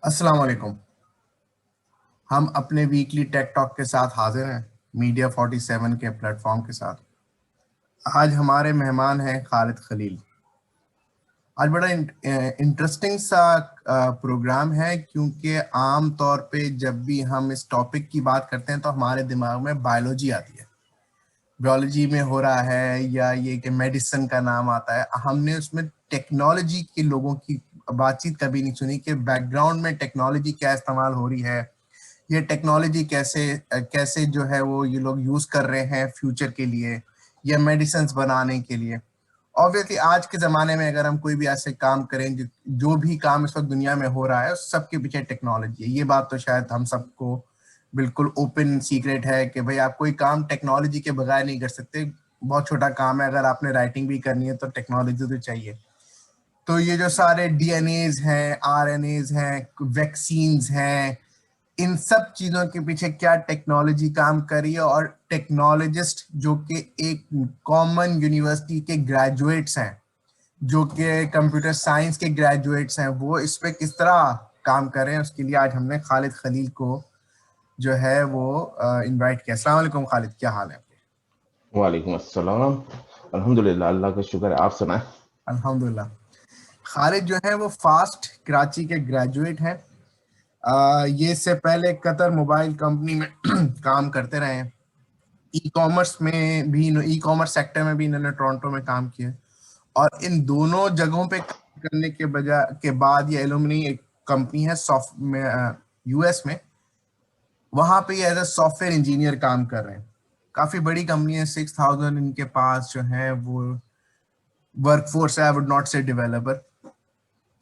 अस्सलाम वालेकुम। हम अपने वीकली टेक टॉक के साथ हाजिर हैं, मीडिया 47 के प्लेटफॉर्म के साथ। आज हमारे मेहमान हैं खालिद खलील। आज बड़ा इंटरेस्टिंग सा प्रोग्राम है, क्योंकि आम तौर पे जब भी हम इस टॉपिक की बात करते हैं तो हमारे दिमाग में बायोलॉजी आती है, बायोलॉजी में हो रहा है, या ये कि मेडिसिन का नाम आता है। हमने उसमें टेक्नोलॉजी के लोगों की बातचीत कभी नहीं सुनी कि बैकग्राउंड में टेक्नोलॉजी क्या इस्तेमाल हो रही है, ये टेक्नोलॉजी कैसे कैसे जो है वो ये लोग यूज कर रहे हैं फ्यूचर के लिए या मेडिसिन बनाने के लिए। ऑब्वियसली आज के जमाने में अगर हम कोई भी ऐसे काम करें, जो भी काम इस वक्त दुनिया में हो रहा है उस सबके पीछे टेक्नोलॉजी है। ये बात तो शायद हम सबको बिल्कुल ओपन सीक्रेट है कि भाई आप कोई काम टेक्नोलॉजी के बगैर नहीं कर सकते। बहुत छोटा काम है, अगर आपने राइटिंग भी करनी है तो टेक्नोलॉजी तो चाहिए। तो ये जो सारे डीएनएज हैं, आरएनएज हैं, वैक्सीन्स हैं, इन सब चीजों के पीछे क्या टेक्नोलॉजी काम कर रही है, और टेक्नोलॉजिस्ट जो कि एक कॉमन यूनिवर्सिटी के ग्रेजुएट्स हैं, जो कि कंप्यूटर साइंस के ग्रेजुएट्स हैं, वो इस पे किस तरह काम कर रहे हैं, उसके लिए आज हमने खालिद खलील को जो है वो इनवाइट किया। अस्सलाम वालेकुम खालिद, क्या हाल है आपके? वालेकुम अस्सलाम। अल्हम्दुलिल्लाह, अल्लाह का शुक्र है। आप सुनाएं। अल्हम्दुलिल्लाह। खालिद जो है वो फास्ट कराची के ग्रेजुएट हैं। ये इससे पहले कतर मोबाइल कंपनी में काम करते रहे हैं। ई कॉमर्स में भी, ई कॉमर्स सेक्टर में भी इन्होंने टोरंटो में काम किया। और इन दोनों जगहों पे काम करने के बजाय के बाद ये एलुमनी एक कंपनी है सॉफ्ट में, यूएस में, वहां पे ये एज ए सॉफ्टवेयर इंजीनियर काम कर रहे हैं। काफी बड़ी कंपनी है, 6000 इनके पास जो है वो वर्कफोर्स है। आई वुड नॉट से डेवलपर।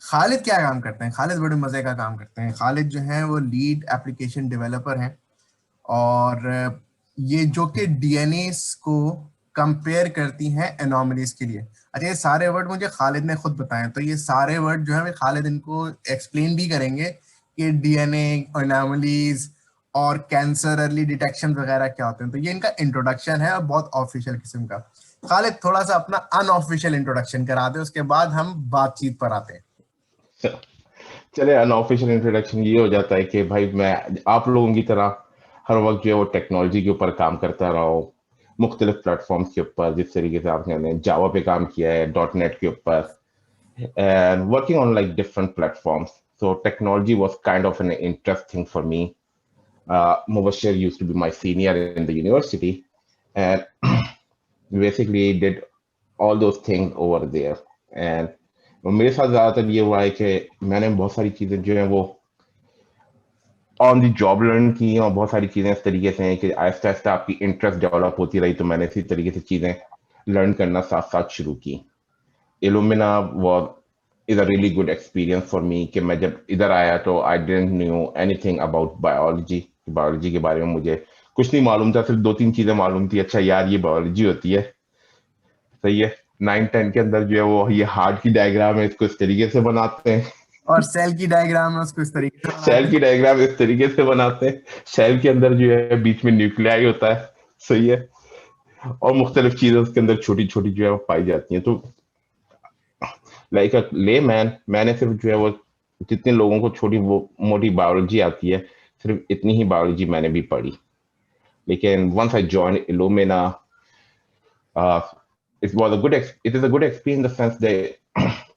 खालिद क्या काम करते हैं? खालिद बड़े मजे का काम करते हैं। खालिद जो है वो लीड एप्लीकेशन डेवलपर हैं। और ये जो कि डीएनए को कंपेयर करती हैं एनोमलीज के लिए। अच्छा, ये सारे वर्ड मुझे खालिद ने खुद बताए, तो ये सारे वर्ड जो है खालिद इनको एक्सप्लेन भी करेंगे कि डीएनए, एनोमलीज और कैंसर अर्ली डिटेक्शन वगैरह क्या होते हैं। तो ये इनका इंट्रोडक्शन है और बहुत ऑफिशियल किस्म का। खालिद थोड़ा सा अपना अनऑफिशियल इंट्रोडक्शन करा दे, उसके बाद हम बातचीत पर आते हैं। चले, अनऑफिशियल इंट्रोडक्शन ये हो जाता है कि भाई मैं आप लोगों की तरह हर वक्त जो है वो टेक्नोलॉजी के ऊपर काम करता रहा हूँ, मुख्तलिफ प्लेटफॉर्म्स के ऊपर। जिस तरीके से आपने जावा पे काम किया है, डॉट नेट के ऊपर, and working on like different platforms. So technology was kind of an interesting for me. Mubashir used to be my senior in the university, and basically did all those things over there. And मेरे साथ ज्यादातर ये हुआ है कि मैंने बहुत सारी चीजें जो है वो ऑन दी जॉब लर्न की, और बहुत सारी चीजें इस तरीके से हैं कि आहिस्ता आहिस्ता आपकी इंटरेस्ट डेवलप होती रही, तो मैंने इसी तरीके से चीजें लर्न करना साथ साथ शुरू की। Illumina was is a really good experience for me कि मैं जब इधर आया तो I didn't know anything about biology। Biology के बारे में मुझे कुछ नहीं मालूम था, सिर्फ दो तीन चीजें मालूम थी। अच्छा यार, ये बायोलॉजी होती है, सही है। 9-10 के अंदर जो है वो ये हार्ट की डायग्राम है, इसको इस तरीके से बनाते हैं। और सेल की डायग्राम में उसको इस तरीके से बनाते सेल हैं। की डायग्राम इस तरीके से बनाते हैं। सेल के अंदर जो है बीच में न्यूक्लियाई होता है, सही है। और मुख्तलिफ चीजें उसके अंदर छोटी छोटी जो है वो पाई जाती हैं। तो लाइक अ ले मैन, मैंने सिर्फ जो है वो जितने लोगों को छोटी वो मोटी बायोलॉजी आती है, सिर्फ इतनी ही बायोलॉजी मैंने भी पढ़ी। लेकिन once I join Illumina, uh, it is a good experience in the sense they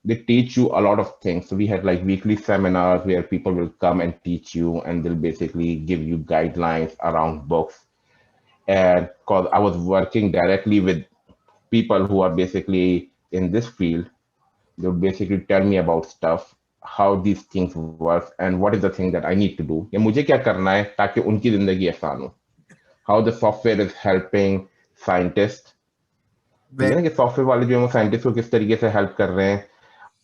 they teach you a lot of things. So we had like weekly seminars where people will come and teach you, and they'll basically give you guidelines around books. And because I was working directly with people who are basically in this field, they would basically tell me about stuff, how these things work, and what is the thing that I need to do, या मुझे क्या करना है ताकि उनकी जिंदगी आसान हो। How the software is helping scientists, ठीक है ना, कि सॉफ्टवेयर वाले जो है वो साइंटिस्ट को किस तरीके से हेल्प कर रहे हैं,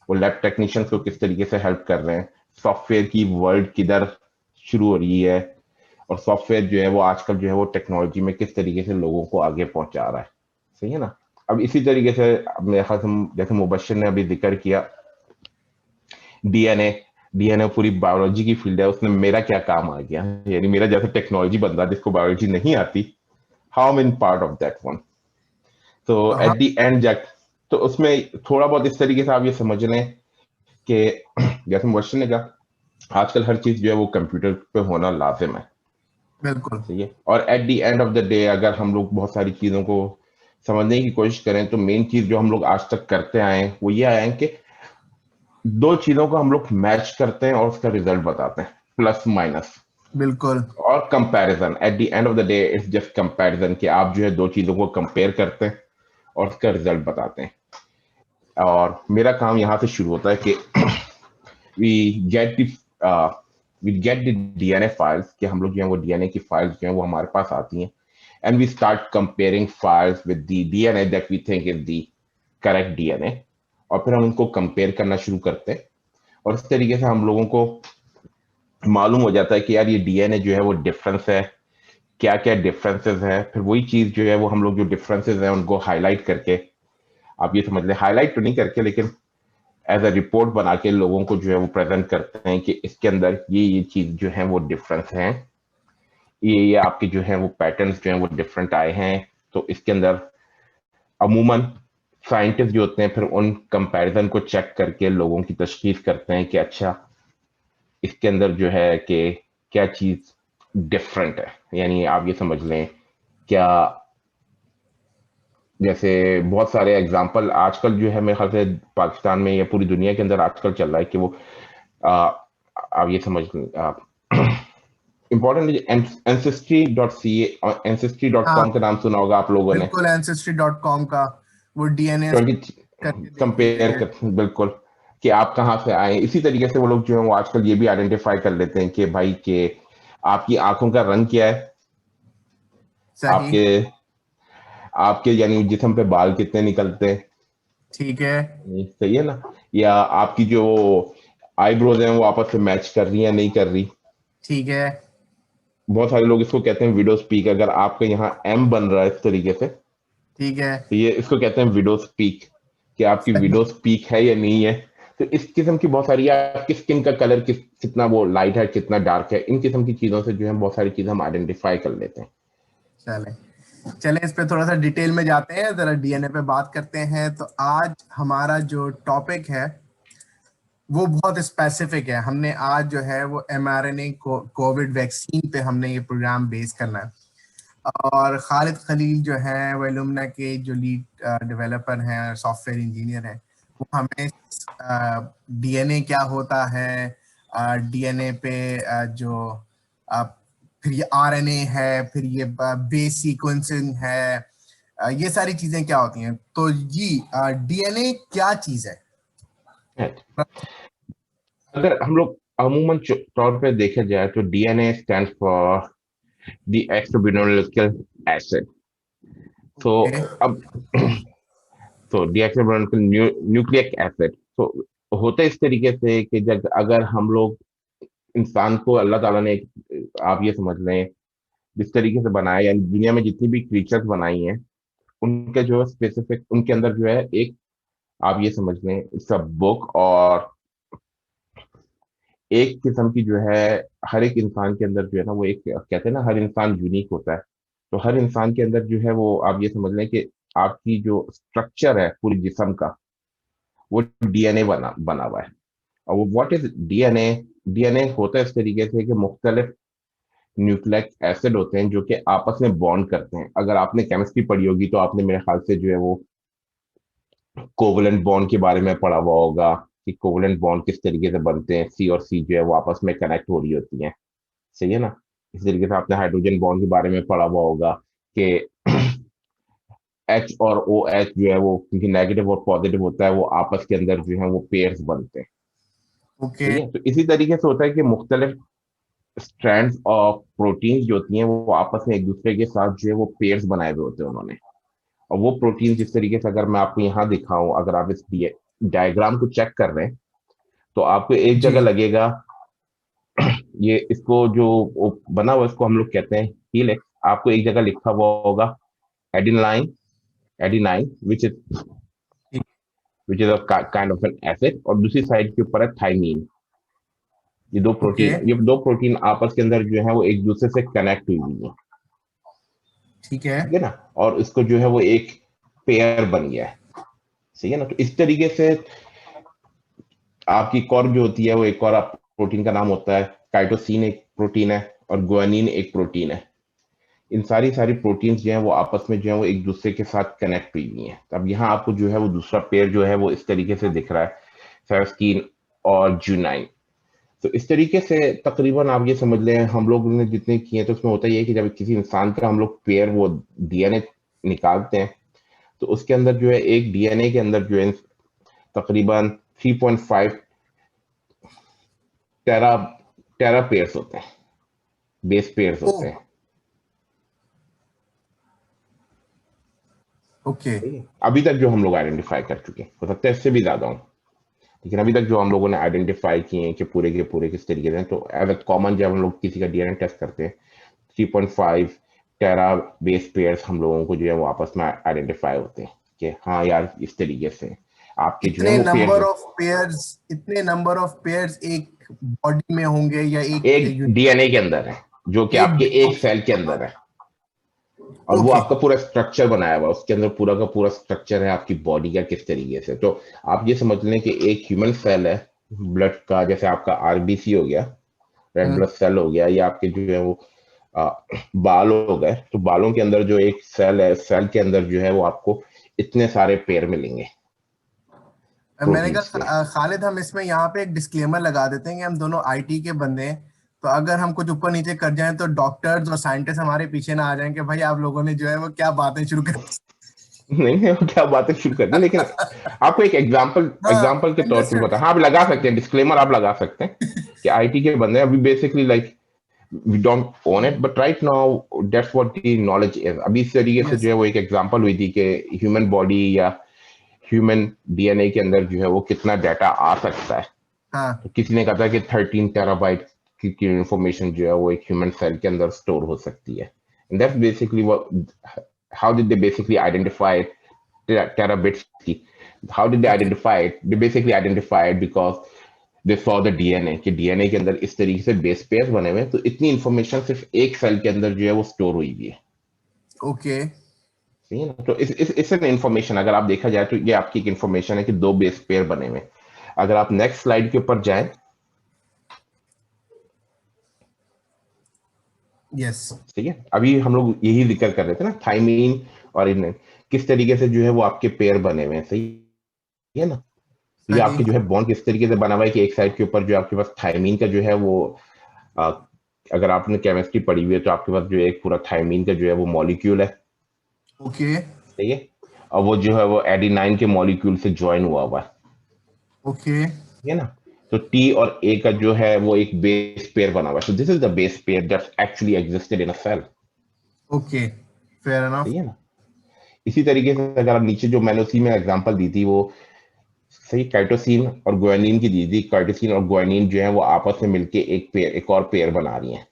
वो लैब टेक्नीशियंस को किस तरीके से हेल्प कर रहे हैं, सॉफ्टवेयर की वर्ल्ड किधर शुरू हो रही है, और सॉफ्टवेयर जो है वो आजकल जो है वो टेक्नोलॉजी में किस तरीके से लोगों को आगे पहुंचा रहा है, सही है ना। अब इसी तरीके से अब मेरे ख्याल से जैसे मुबश्शिर ने अभी जिक्र किया डीएनए, डीएनए पूरी बायोलॉजी की फील्ड है, उसमें मेरा क्या काम आ गया, यानी मेरा जैसे टेक्नोलॉजी बंदा जिसको बायोलॉजी नहीं आती, how am in part of that one. तो तो एट हम द एंड जब, तो उसमें थोड़ा बहुत इस तरीके से आप ये समझ लें कि जैसे मुबश्शिर ने कहा आजकल हर चीज जो है वो कंप्यूटर पे होना लाजिम है। बिल्कुल सही है। और at the end of the day अगर हम लोग बहुत सारी चीजों को समझने की कोशिश करें तो मेन चीज जो हम लोग आज तक करते आए हैं वो ये आए हैं कि दो चीजों को हम लोग मैच करते हैं और उसका रिजल्ट बताते हैं, प्लस माइनस बिल्कुल। और comparison. At the end of the day it's just comparison, कि आप जो है दो चीजों को कंपेयर करते हैं और उसका रिजल्ट बताते हैं। और मेरा काम यहाँ से शुरू होता है कि we get the we get the DNA files, कि हम लोग जो है वो डीएनए की फाइल्स जो है वो हमारे पास आती हैं, and we start comparing files with the DNA that we think is the correct DNA. और फिर हम उनको कंपेयर करना शुरू करते हैं, और इस तरीके से हम लोगों को मालूम हो जाता है कि यार ये डीएनए जो है वो डिफरेंस है, क्या क्या डिफरेंसेस है। फिर वही चीज जो है वो हम लोग जो डिफरेंसेस है उनको हाईलाइट करके, आप ये समझ लें हाईलाइट तो नहीं करके लेकिन एज अ रिपोर्ट बना के लोगों को जो है वो प्रेजेंट करते हैं कि इसके अंदर ये चीज जो है वो डिफरेंस है, ये आपके जो है वो पैटर्न्स जो है वो डिफरेंट आए हैं। तो इसके अंदर अमूमन साइंटिस्ट जो होते हैं फिर उन कंपैरिजन को चेक करके लोगों की तशखीस करते हैं कि अच्छा इसके अंदर जो है कि क्या चीज डिफरेंट है। यानी आप ये समझ लें, क्या जैसे बहुत सारे एग्जांपल आजकल जो है मेरे ख्याल से पाकिस्तान में या पूरी दुनिया के अंदर आजकल चल रहा है कि वो आ, आप ये समझ लें, इम्पोर्टेंट एंसेस्ट्री.ca और हाँ एंसेस्ट्री.com का नाम सुना होगा आप लोगों ने। बिल्कुल, ancestry.com का वो डीएनए 20 करके देखते कंपेयर हैं। कर, बिल्कुल, कि आप कहाँ से आए। इसी तरीके से वो लोग जो है वो आजकल ये भी आइडेंटिफाई कर लेते हैं कि भाई के आपकी आंखों का रंग क्या है, सही। आपके आपके यानी जिस्म पे बाल कितने निकलते हैं। ठीक है। सही है ना। या आपकी जो आईब्रोज हैं वो आपस में मैच कर रही है नहीं कर रही। ठीक है। बहुत सारे लोग इसको कहते हैं विडो स्पीक। अगर आपके यहाँ एम बन रहा है इस तरीके से ठीक है। तो ये इसको कहते हैं विडो स्पीक, कि आपकी सही। विडो स्पीक है या नहीं है। तो इस किस्म की बहुत सारी, आपकी स्किन का कलर कितना वो लाइट है कितना डार्क है, इन किस्म की चीजों से जो है बहुत सारी चीजें हम आइडेंटिफाई कर लेते हैं। चले चले इस पे थोड़ा सा डिटेल में जाते हैं, जरा डीएनए पे बात करते हैं। तो आज हमारा जो टॉपिक है वो बहुत स्पेसिफिक है। हमने आज जो है वो एमआरएनए कोविड वैक्सीन पे हमने ये प्रोग्राम बेस करना है। और खालिद खलील जो है वो इल्यूमिना के जो लीड डेवलपर हैं, सॉफ्टवेयर इंजीनियर हैं, वो हमें डीएनए क्या होता है, डीएनए पे जो अ, फिर ये आरएनए है, फिर ये बेस सीक्वेंसिंग है, ये सारी चीजें क्या होती हैं। तो जी डीएनए क्या चीज है? Right. अगर हम लोग अमूमन तौर पे देखा जाए तो डीएनए स्टैंड फॉर द एक्सोब्यूटिक एसिड। तो ओके। अब तो डीऑक्सीराइबोन्यूक्लिक न्यूक्लिक एसिड तो होता है इस तरीके से कि जब अगर हम लोग इंसान को अल्लाह ताला ने आप ये समझ लें जिस तरीके से बनाया, यानी दुनिया में जितनी भी क्रीचर्स बनाई हैं उनके जो स्पेसिफिक उनके अंदर जो है एक, आप ये समझ लें इट्स अ बुक, और एक किस्म की जो है हर एक इंसान के अंदर जो है ना वो एक कहते हैं ना हर इंसान यूनिक होता है। तो हर इंसान के अंदर जो है वो आप ये समझ लें कि आपकी जो स्ट्रक्चर है पूरी जिस्म का वो डीएनए बना हुआ है। और वो व्हाट इज डीएनए, डीएनए होता है इस तरीके से कि मुख्तलिफ न्यूक्लिक एसिड होते हैं जो कि आपस में बॉन्ड करते हैं। अगर आपने केमिस्ट्री पढ़ी होगी तो आपने मेरे ख्याल से जो है वो कोवलेंट बॉन्ड के बारे में पढ़ा हुआ होगा कि कोवलेंट बॉन्ड किस तरीके से बनते हैं, सी और सी जो है वो आपस में कनेक्ट हो रही होती हैं। सही है ना। इस तरीके से आपने हाइड्रोजन बॉन्ड के बारे में पढ़ा हुआ होगा कि एच और ओ एच जो है वो क्योंकि नेगेटिव और पॉजिटिव होता है वो आपस के अंदर जो है वो पेयर्स बनते हैं। ओके। सही है। तो इसी तरीके से होता है कि मुख्तलिफ स्ट्रैंड्स ऑफ प्रोटीन्स जो होती हैं वो आपस में एक दूसरे के साथ जो है वो पेयर्स बनाए हुए होते हैं उन्होंने। और वो प्रोटीन जिस तरीके से अगर मैं आपको यहाँ दिखाऊं, अगर आप इस डायग्राम को चेक कर रहे हैं तो आपको एक जी। जगह लगेगा, ये इसको जो वो बना हुआ इसको हम लोग कहते हैं हीलिक्स। आपको एक जगह लिखा हुआ होगा एडिनाइन, एडिनाइन ठीक। Which is a kind of N acid, और दूसरी साइड के ऊपर है थाइमीन। ओके। ये दो प्रोटीन आपस के अंदर जो है वो एक दूसरे से कनेक्ट हुई हुई है। ठीक है। ठीक है ना। और इसको जो है वो एक पेयर बन गया है। सही है ना। तो इस तरीके से आपकी कॉर्क जो होती है वो एक और आप प्रोटीन का नाम होता है, काइटोसिन एक प्रोटीन है और ग्वानिन एक प्रोटीन है। इन सारी सारी प्रोटीन्स जो है वो आपस में जो है वो एक दूसरे के साथ कनेक्ट हुई हुई हैं। तो अब यहाँ आपको जो है वो दूसरा पेयर जो है वो इस तरीके से दिख रहा है, साइटोसिन और ज्यूनाइन। तो इस तरीके से तकरीबन आप ये समझ लें हम लोग ने जितने किए तो उसमें होता ही है कि जब किसी इंसान का हम लोग पेयर वो डीएनए निकालते हैं तो उसके अंदर जो है एक डीएनए के अंदर जो है तकरीबन 3.5 टेरा टेरा पेयर्स होते हैं, बेस पेयर्स ओ, होते हैं। ओके। ठीक है, अभी तक जो हम लोग आइडेंटिफाई कर चुके हैं, हो सकता है इससे भी ज्यादा हो, लेकिन अभी तक जो हम लोगों ने आइडेंटिफाई किए हैं कि पूरे के पूरे किस तरीके से हैं, तो एज अ कॉमन जब हम लोग किसी का डीएनए टेस्ट करते हैं 3.5 टेरा बेस पेयर्स हम लोगों को जो है वो आपस में आइडेंटिफाई होते हैं कि हाँ यार इस तरीके से आपके जो है इतने वो पेयर्स नंबर हैं। ऑफ पेयर्स, इतने नंबर ऑफ पेयर्स एक बॉडी में होंगे या एक एक डीएनए के अंदर है जो कि आपके एक एक सेल के अंदर है, और वो ओके। आपका पूरा स्ट्रक्चर बनाया हुआ है, उसके अंदर पूरा का पूरा स्ट्रक्चर है आपकी बॉडी का किस तरीके से। तो आप ये समझ लें कि एक ह्यूमन सेल है ब्लड का, जैसे आपका आरबीसी हो गया, रेड हम्म। ब्लड सेल हो गया, या आपके जो है वो आ, बाल हो गए, तो बालों के अंदर जो एक सेल है, सेल के अंदर जो है वो आपको इतने सारे पेयर मिलेंगे मैंने प्रोटीन्स कहा के। खालिद, हम इसमें यहाँ पे एक डिस्क्लेमर लगा देते हैं कि हम दोनों आईटी के बंदे हैं, तो अगर हम कुछ ऊपर नीचे कर जाएं तो डॉक्टर्स और साइंटिस्ट हमारे पीछे ना आ जाएं कि भाई आप लोगों ने जो है वो क्या बातें शुरू कर दी। नहीं नहीं, वो क्या बातें शुरू कर दी, लेकिन आपको एक एग्जांपल हाँ, एग्जांपल के तौर पे अंडरस्टूड। बता, हाँ आप लगा सकते हैं, डिस्क्लेमर आप लगा सकते हैं कि आईटी के बंदे हैं, अभी basically like we don't own it, but right now that's what the knowledge is। अभी इस तरीके से यस। जो है वो एक एग्जांपल हुई थी कि ह्यूमन बॉडी या ह्यूमन डीएनए के अंदर जो है वो कितना डाटा आ सकता है। हाँ, तो किसी ने कहा था कि 13 टेराबाइट की इंफॉर्मेशन जो है वो एक ह्यूमन सेल के अंदर स्टोर हो सकती है। And that's basically what, how did they basically identify terabits की, how did they okay, identify it, they basically identified because they saw the DNA कि डीएनए के अंदर इस तरीके से बेस पेयर बने हुए हैं, तो इतनी इंफॉर्मेशन सिर्फ एक सेल के अंदर जो है वो स्टोर हुई हुई है। ओके। सही है ना, तो इस एन इंफॉर्मेशन अगर आप देखा जाए तो ये आपकी एक इंफॉर्मेशन है कि दो बेस पेयर बने हुए हैं। अगर आप नेक्स्ट स्लाइड के ऊपर जाएं, यस। ठीक है, अभी हम लोग यही जिक्र कर रहे थे ना थाइमीन और इन किस तरीके से जो है वो आपके पेयर बने हुए हैं, सही है ना। तो ये सही। आपके जो है बॉन्ड किस तरीके से बना हुआ है कि एक साइड के ऊपर जो आपके पास थाइमीन का जो है वो आ, अगर आपने केमिस्ट्री पढ़ी हुई है तो आपके पास जो है एक पूरा थाइमीन का जो है वो मॉलिक्यूल है, ओके, सही है, और वो जो है वो एडिनाइन के मॉलिक्यूल से ज्वाइन हुआ हुआ ओके, है ना। तो टी और ए का जो है वो एक बेस पेयर बना हुआ है, so this is the base pair that actually existed in a cell, okay. Fair सही एनफ। है ना। इसी तरीके से अगर आप नीचे जो मैंने उसी में एग्जांपल दी थी वो सही काइटोसिन और ग्वानिन की दी थी, काइटोसिन और ग्वानिन जो है वो आपस में मिलके एक पेयर, एक और पेयर बना रही हैं,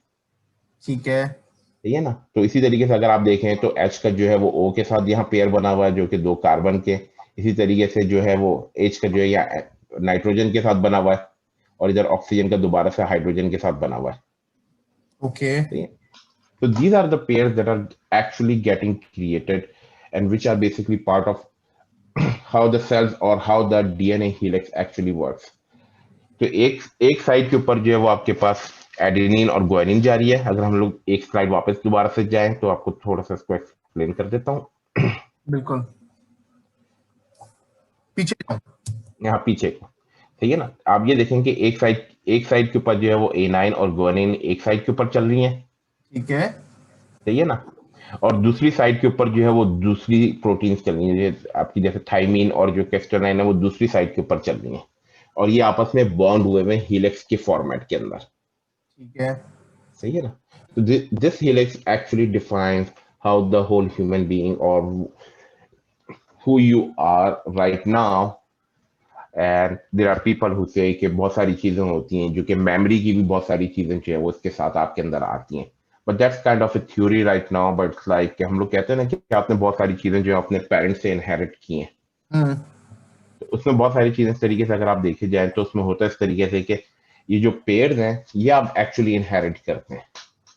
ठीक है। सही है ना। तो इसी तरीके से अगर आप देखें तो एच का जो है वो ओ के साथ यहाँ पेयर बना हुआ है जो कि दो कार्बन के, इसी तरीके से जो है वो एच का जो है यहाँ नाइट्रोजन के साथ बना हुआ है, और इधर ऑक्सीजन का दोबारा से हाइड्रोजन के साथ बना हुआ है, ओके। सही है। So these are the pairs that are actually getting created and which are basically part of how the cells or how the DNA helix actually works। तो एक एक साइड के ऊपर जो है वो आपके पास एडेनिन और ग्वानिन जा रही है। अगर हम लोग एक स्लाइड वापस दोबारा से जाएं तो आपको थोड़ा सा इसको एक्सप्लेन कर देता हूँ। बिल्कुल। पीछे जाओ। यहाँ पीछे को, सही है ना, आप ये देखेंगे एक साइड के ऊपर जो है वो ए9 और ग्वानिन एक साइड के ऊपर चल रही है, ठीक है। सही है ना, और दूसरी साइड के ऊपर जो है वो दूसरी प्रोटीन्स चल रही है, आपकी जैसे थाइमीन और जो कैस्टोनाइन है वो दूसरी साइड के ऊपर चल रही है, और ये आपस में बॉन्ड हुए हुए हीलिक्स के फॉर्मेट के अंदर, ठीक है। सही है ना। तो this helix actually defines how the whole human being और who you are right now. And there are people who say कि बहुत सारी चीजें होती हैं जो कि मेमोरी की भी बहुत सारी चीजें जो है वो इसके साथ आपके अंदर आती हैं, but that's kind of A theory right now, but it's like हम लोग कहते हैं ना कि आपने बहुत सारी चीजें जो है अपने पेरेंट्स से इनहेरिट की हैं। हम्म। तो उसमें बहुत सारी चीजें इस तरीके से अगर आप देखे जाए तो उसमें होता है इस तरीके से कि ये जो पेयर्स हैं ये आप एक्चुअली इनहेरिट करते हैं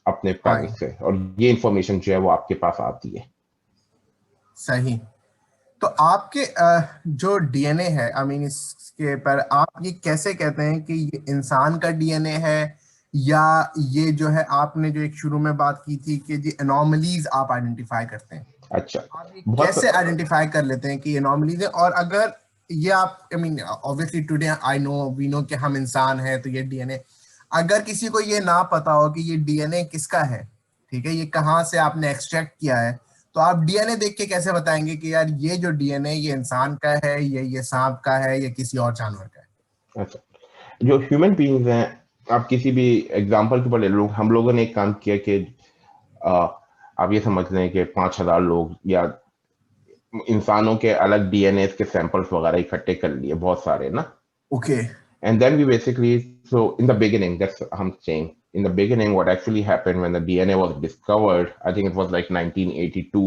अपने हाँ, पेरेंट्स से, और ये इंफॉर्मेशन जो है वो आपके पास आती है। सही। तो आपके जो डीएनए है, आई मीन इसके पर आप ये कैसे कहते हैं कि ये इंसान का डीएनए है, या ये जो है आपने जो एक शुरू में बात की थी कि जी एनॉमलीज आप आइडेंटिफाई करते हैं, अच्छा, आप ये बहुत कैसे आइडेंटिफाई कर लेते हैं कि एनॉमलीज है? और अगर ये आप, I mean obviously today I know we know कि हम इंसान हैं तो ये डीएनए, अगर किसी को ये ना पता हो कि ये डीएनए किसका है, ठीक है, ये कहाँ से आपने एक्सट्रैक्ट किया है, तो आप डीएनए देख के कैसे बताएंगे कि यार ये जो डीएनए ये इंसान का है, ये सांप का है, या किसी और जानवर का है? अच्छा, जो ह्यूमन बीइंग्स हैं, आप किसी भी एग्जांपल के ऊपर ले लो, हम लोगों ने एक काम किया कि आ, आप ये समझ लें कि 5,000 लोग या इंसानों के अलग डीएनए के सैंपल्स वगैरह इकट्ठे कर लिए, बहुत सारे ना. Okay. And then we basically, so in the beginning, that's I'm saying, in the beginning, what actually happened when the DNA was discovered, I think it was like 1982,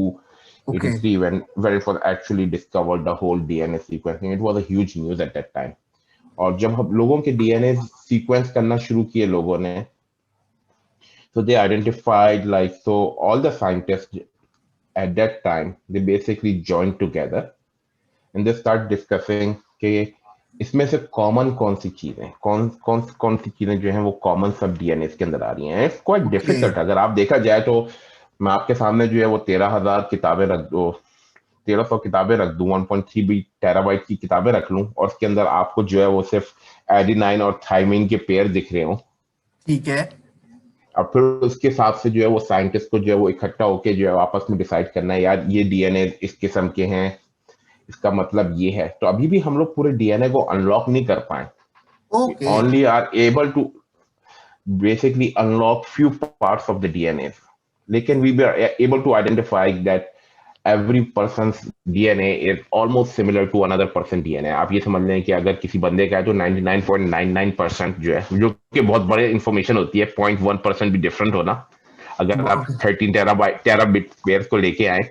okay. 83, when it was actually discovered, the whole DNA sequencing. It was a huge news at that time. और जब हम लोगों के DNA sequence करना शुरू किए लोगों ने, so they identified, like, so all the scientists at that time, they basically joined together and they start discussing कि इसमें से कॉमन कौन सी चीजें, कौन सी चीजें जो हैं वो कॉमन सब डीएनए के अंदर आ रही हैं. It's quite okay. डिफिकल्ट. अगर आप देखा जाए तो मैं आपके सामने जो है वो 13,000 किताबें रख दो, 1,300 किताबें रख दूं, 1.3 टेराबाइट की किताबें रख लूं, और उसके अंदर आपको जो है वो सिर्फ एडिनाइन और थाइमिन के पेयर दिख रहे हो. ठीक है। अब फिर उसके हिसाब से जो है वो साइंटिस्ट को जो है वो इकट्ठा होके जो है आपस में डिसाइड करना है, यार ये डीएनए इस किस्म के हैं, इसका मतलब ये है. तो अभी भी हम लोग पूरे डीएनए को अनलॉक नहीं कर पाए. We okay. only are able to basically unlock few parts of the DNA. लेकिन we were able to identify that every person's DNA is almost similar to another person DNA. आप ये समझ लें कि अगर किसी बंदे का है तो 99.99% जो है, जो कि बहुत बड़े इंफॉर्मेशन होती है, 0.1% भी डिफरेंट होना. अगर आप 13 टेराबिट पेयर्स को लेके आए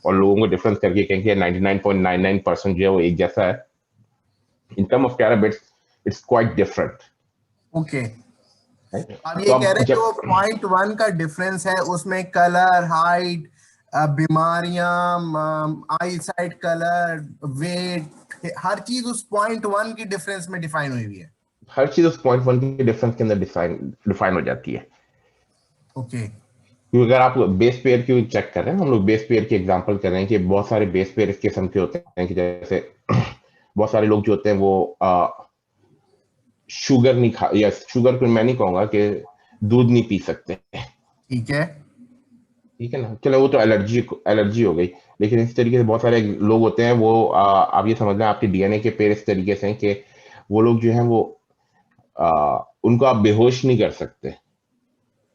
और लोगों को डिफरेंस करके कहेंगे 99.99% जो है वो एक जैसा है, in terms of terabits it's quite different. Okay. Right? आप तो ये कह रहे अब हैं जो जब 0.1 का डिफरेंस है उसमें कलर, हाइट, बीमारियां, आई साइट कलर, वेट, हर चीज उस 0.1 की डिफरेंस में डिफाइन हुई हुई है? हर चीज उस 0.1 के डिफरेंस के अंदर डिफाइन डिफाइन हो जाती है. ओके। क्योंकि अगर आप बेस पेयर की चेक कर रहे हैं, हम लोग बेस पेयर की एग्जांपल कर रहे हैं कि बहुत सारे बेस पेयर इस किस्म के होते हैं कि जैसे बहुत सारे लोग जो होते हैं वो शुगर नहीं खा, या शुगर को मैं नहीं कहूंगा कि दूध नहीं पी सकते. ठीक है। ठीक है ना, चलो वो तो एलर्जी एलर्जी हो गई. लेकिन इस तरीके से बहुत सारे लोग होते हैं वो आप ये समझ लें आपके डीएनए के पेयर इस तरीके से हैं कि वो लोग जो हैं वो उनको आप बेहोश नहीं कर सकते.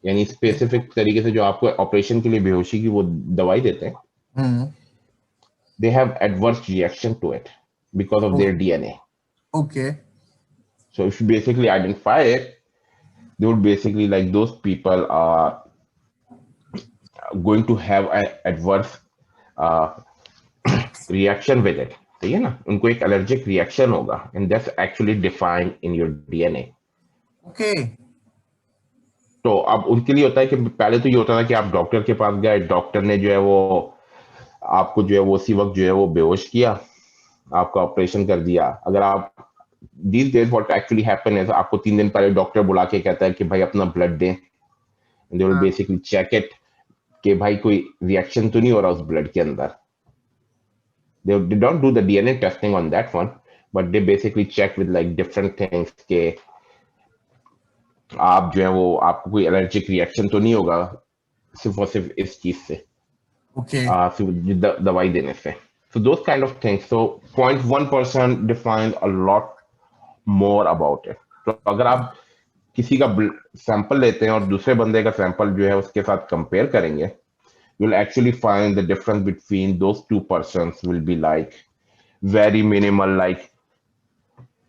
यानी स्पेसिफिक तरीके से जो आपको ऑपरेशन के लिए बेहोशी की वो दवाई देते हैं, हम्म। they have adverse reaction to it because of their DNA. Okay. So if you basically identify it, they would basically, like, those people are going to have an adverse uh, reaction with it. ठीक है ना, उनको एक allergic reaction होगा, and that's actually defined in your DNA. Okay. तो अब उनके लिए होता है कि पहले तो ये होता था कि आप डॉक्टर के पास गए, डॉक्टर ने जो है वो आपको जो है वो उसी वक्त जो है वो बेहोश किया, आपका ऑपरेशन कर दिया. अगर आप these days what actually happen is आपको 3 दिन पहले डॉक्टर बुला के कहता है कि भाई अपना ब्लड दें. They will basically check it कि भाई कोई रिएक्शन तो नहीं हो रहा उस ब्लड के अंदर. They don't do the DNA testing on that one, but they basically check with like different things कि आप जो है वो आपको कोई एलर्जिक रिएक्शन तो नहीं होगा सिर्फ और सिर्फ इस चीज से, ओके। सिर्फ दवाई देने से. So those kind of things. So 0.1% defines a lot more about it. तो अगर आप किसी का सैंपल लेते हैं और दूसरे बंदे का सैंपल जो है उसके साथ कंपेयर करेंगे, you'll actually find the difference between those two persons will be like very minimal, like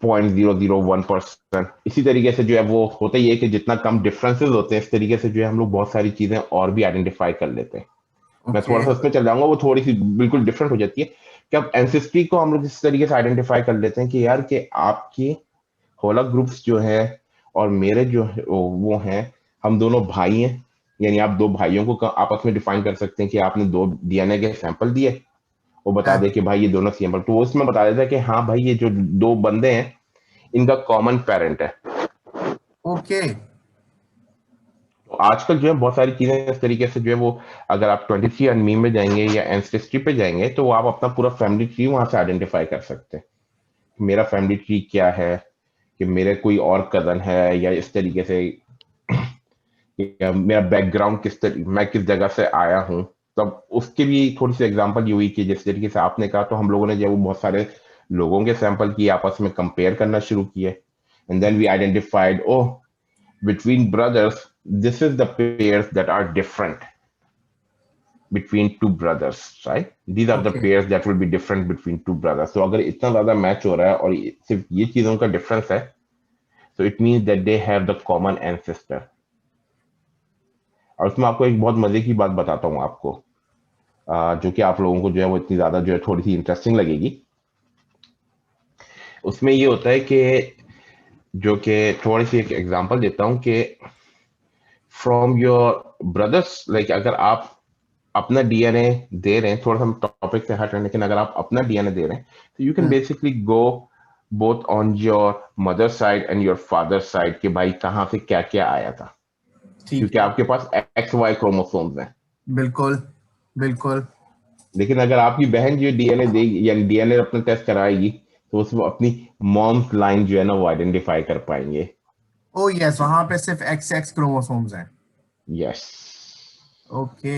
0.001%. इसी तरीके से जो है वो होता ही है कि जितना कम डिफरेंसेस होते हैं, इस तरीके से जो है हम लोग बहुत सारी चीजें और भी आइडेंटिफाई कर लेते हैं. मैं ओके। थोड़ा सा उसमें चल जाऊंगा, वो थोड़ी सी बिल्कुल डिफरेंट हो जाती है कि अब एंसेस्ट्री को हम लोग इस तरीके से आइडेंटिफाई कर लेते हैं कि यार कि आपकी होला ग्रुप्स जो है और मेरे जो है वो हैं, हम दोनों भाई हैं. यानी आप दो भाइयों को आपस में डिफाइन कर सकते हैं कि आपने दो डीएनए के सैंपल दिए वो बता दे कि भाई ये दोनों सेम है, तो वो उसमें बता देता है कि हाँ भाई ये जो दो बंदे हैं इनका कॉमन पेरेंट है। ओके। तो आजकल जो है बहुत सारी चीजें इस तरीके से जो है वो, अगर आप 23andMe में जाएंगे या एंसेस्ट्री पे जाएंगे तो वो आप अपना पूरा फैमिली ट्री वहां से आइडेंटिफाई कर सकते हैं। मेरा फैमिली ट्री क्या है, कि मेरे कोई और कजन है, या इस तरीके से, या मेरा बैकग्राउंड मैं किस जगह से आया हूँ। तब उसके भी थोड़ी सी एग्जांपल ये हुई कि जिस तरीके से आपने कहा, तो हम लोगों ने जो है वो बहुत सारे लोगों के सैंपल किए, आपस में कंपेयर करना शुरू किए, and then we identified, oh, between brothers, this is the pairs that are different between two brothers, right? These are the okay. pairs that will be different between two brothers. So अगर इतना ज्यादा match हो रहा है और सिर्फ ये चीजों का डिफरेंस है, so it means that they have the common ancestor. और उसमें आपको एक बहुत मजे की बात बताता हूँ आपको, जो कि आप लोगों को जो है वो इतनी ज्यादा जो है थोड़ी सी इंटरेस्टिंग लगेगी। उसमें ये होता है कि, जो कि थोड़ी सी एक एग्जांपल देता हूँ कि फ्रॉम योर ब्रदर्स, लाइक अगर आप अपना डीएनए दे रहे हैं, थोड़ा सा हम टॉपिक से हट रहे हैं, लेकिन अगर आप अपना डीएनए दे रहे हैं तो you can basically go both on your mother side and your father side, कि भाई कहाँ से क्या क्या आया था, ठीक क्योंकि है। आपके पास एक्स वाई क्रोमोसोम्स हैं। बिल्कुल बिल्कुल। लेकिन अगर आपकी बहन जो डीएनए देगी, यानी डीएनए अपना टेस्ट कराएगी, तो उसमें अपनी मॉम्स लाइन जो है ना वो आइडेंटिफाई कर पाएंगे। ओ यस, वहां पे सिर्फ एक्स एक्स क्रोमोसोम्स हैं। Yes, okay.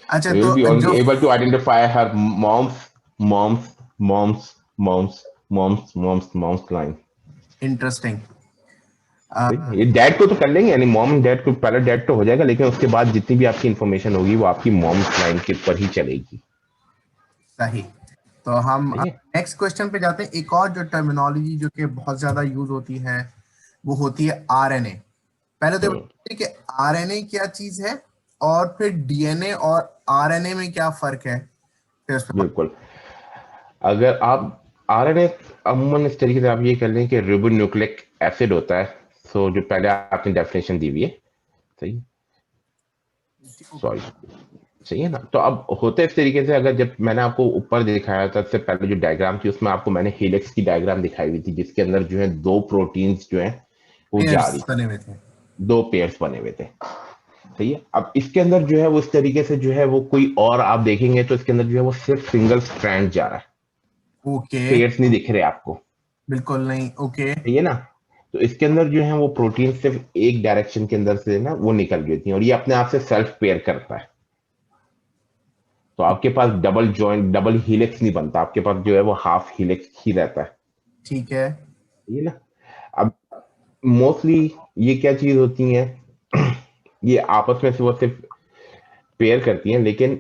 अच्छा, they will तो be only जो able to identify her mom's mom's mom's mom's line. Interesting. ये डैड को तो कर लेंगे, यानी मॉम डैड को, पहले डैड तो हो जाएगा, लेकिन उसके बाद जितनी भी आपकी इंफॉर्मेशन होगी वो आपकी मॉम्स लाइन के ऊपर ही चलेगी। सही। तो हम सही है। नेक्स्ट क्वेश्चन पे जाते हैं। एक और जो टर्मिनोलॉजी जो कि बहुत ज्यादा यूज होती है वो होती है आरएनए। पहले तो हम्म, बताइए कि आरएनए क्या चीज है, और फिर डीएनए और आरएनए में क्या फर्क है, फिर उस पर बिल्कुल। अगर आप आरएनए, अमूमन इस तरीके से आप ये कर लें कि रिबोन्यूक्लिक एसिड होता है। सो जो पहले आपने डेफिनेशन दी हुई है, सही, ओके। सॉरी, सही है ना। तो अब होता है इस तरीके से, अगर जब मैंने आपको ऊपर दिखाया था इससे पहले जो डायग्राम थी, उसमें आपको मैंने हेलिक्स की डायग्राम दिखाई हुई थी, जिसके अंदर जो है दो प्रोटीन्स जो है वो जा पेयर्स रही बने थी, हुए थे। दो पेयर्स बने हुए थे। सही है। अब इसके अंदर जो है वो इस तरीके से जो है वो कोई और आप देखेंगे तो इसके अंदर जो है वो सिर्फ सिंगल स्ट्रैंड जा रहा है, ओके। पेयर्स नहीं दिख रहे आपको। बिल्कुल नहीं। ओके। सही है ना। तो इसके अंदर जो है वो प्रोटीन सिर्फ एक डायरेक्शन के अंदर से ना वो निकल रही होती है, और ये अपने आप से सेल्फ पेयर करता है। तो आपके पास डबल जॉइंट, डबल हीलिक्स नहीं बनता, आपके पास जो है वो हाफ हीलिक्स ही रहता है। ठीक है। ये ना। अब मोस्टली ये क्या चीज होती है, ये आपस में से वो सिर्फ पेयर करती हैं, लेकिन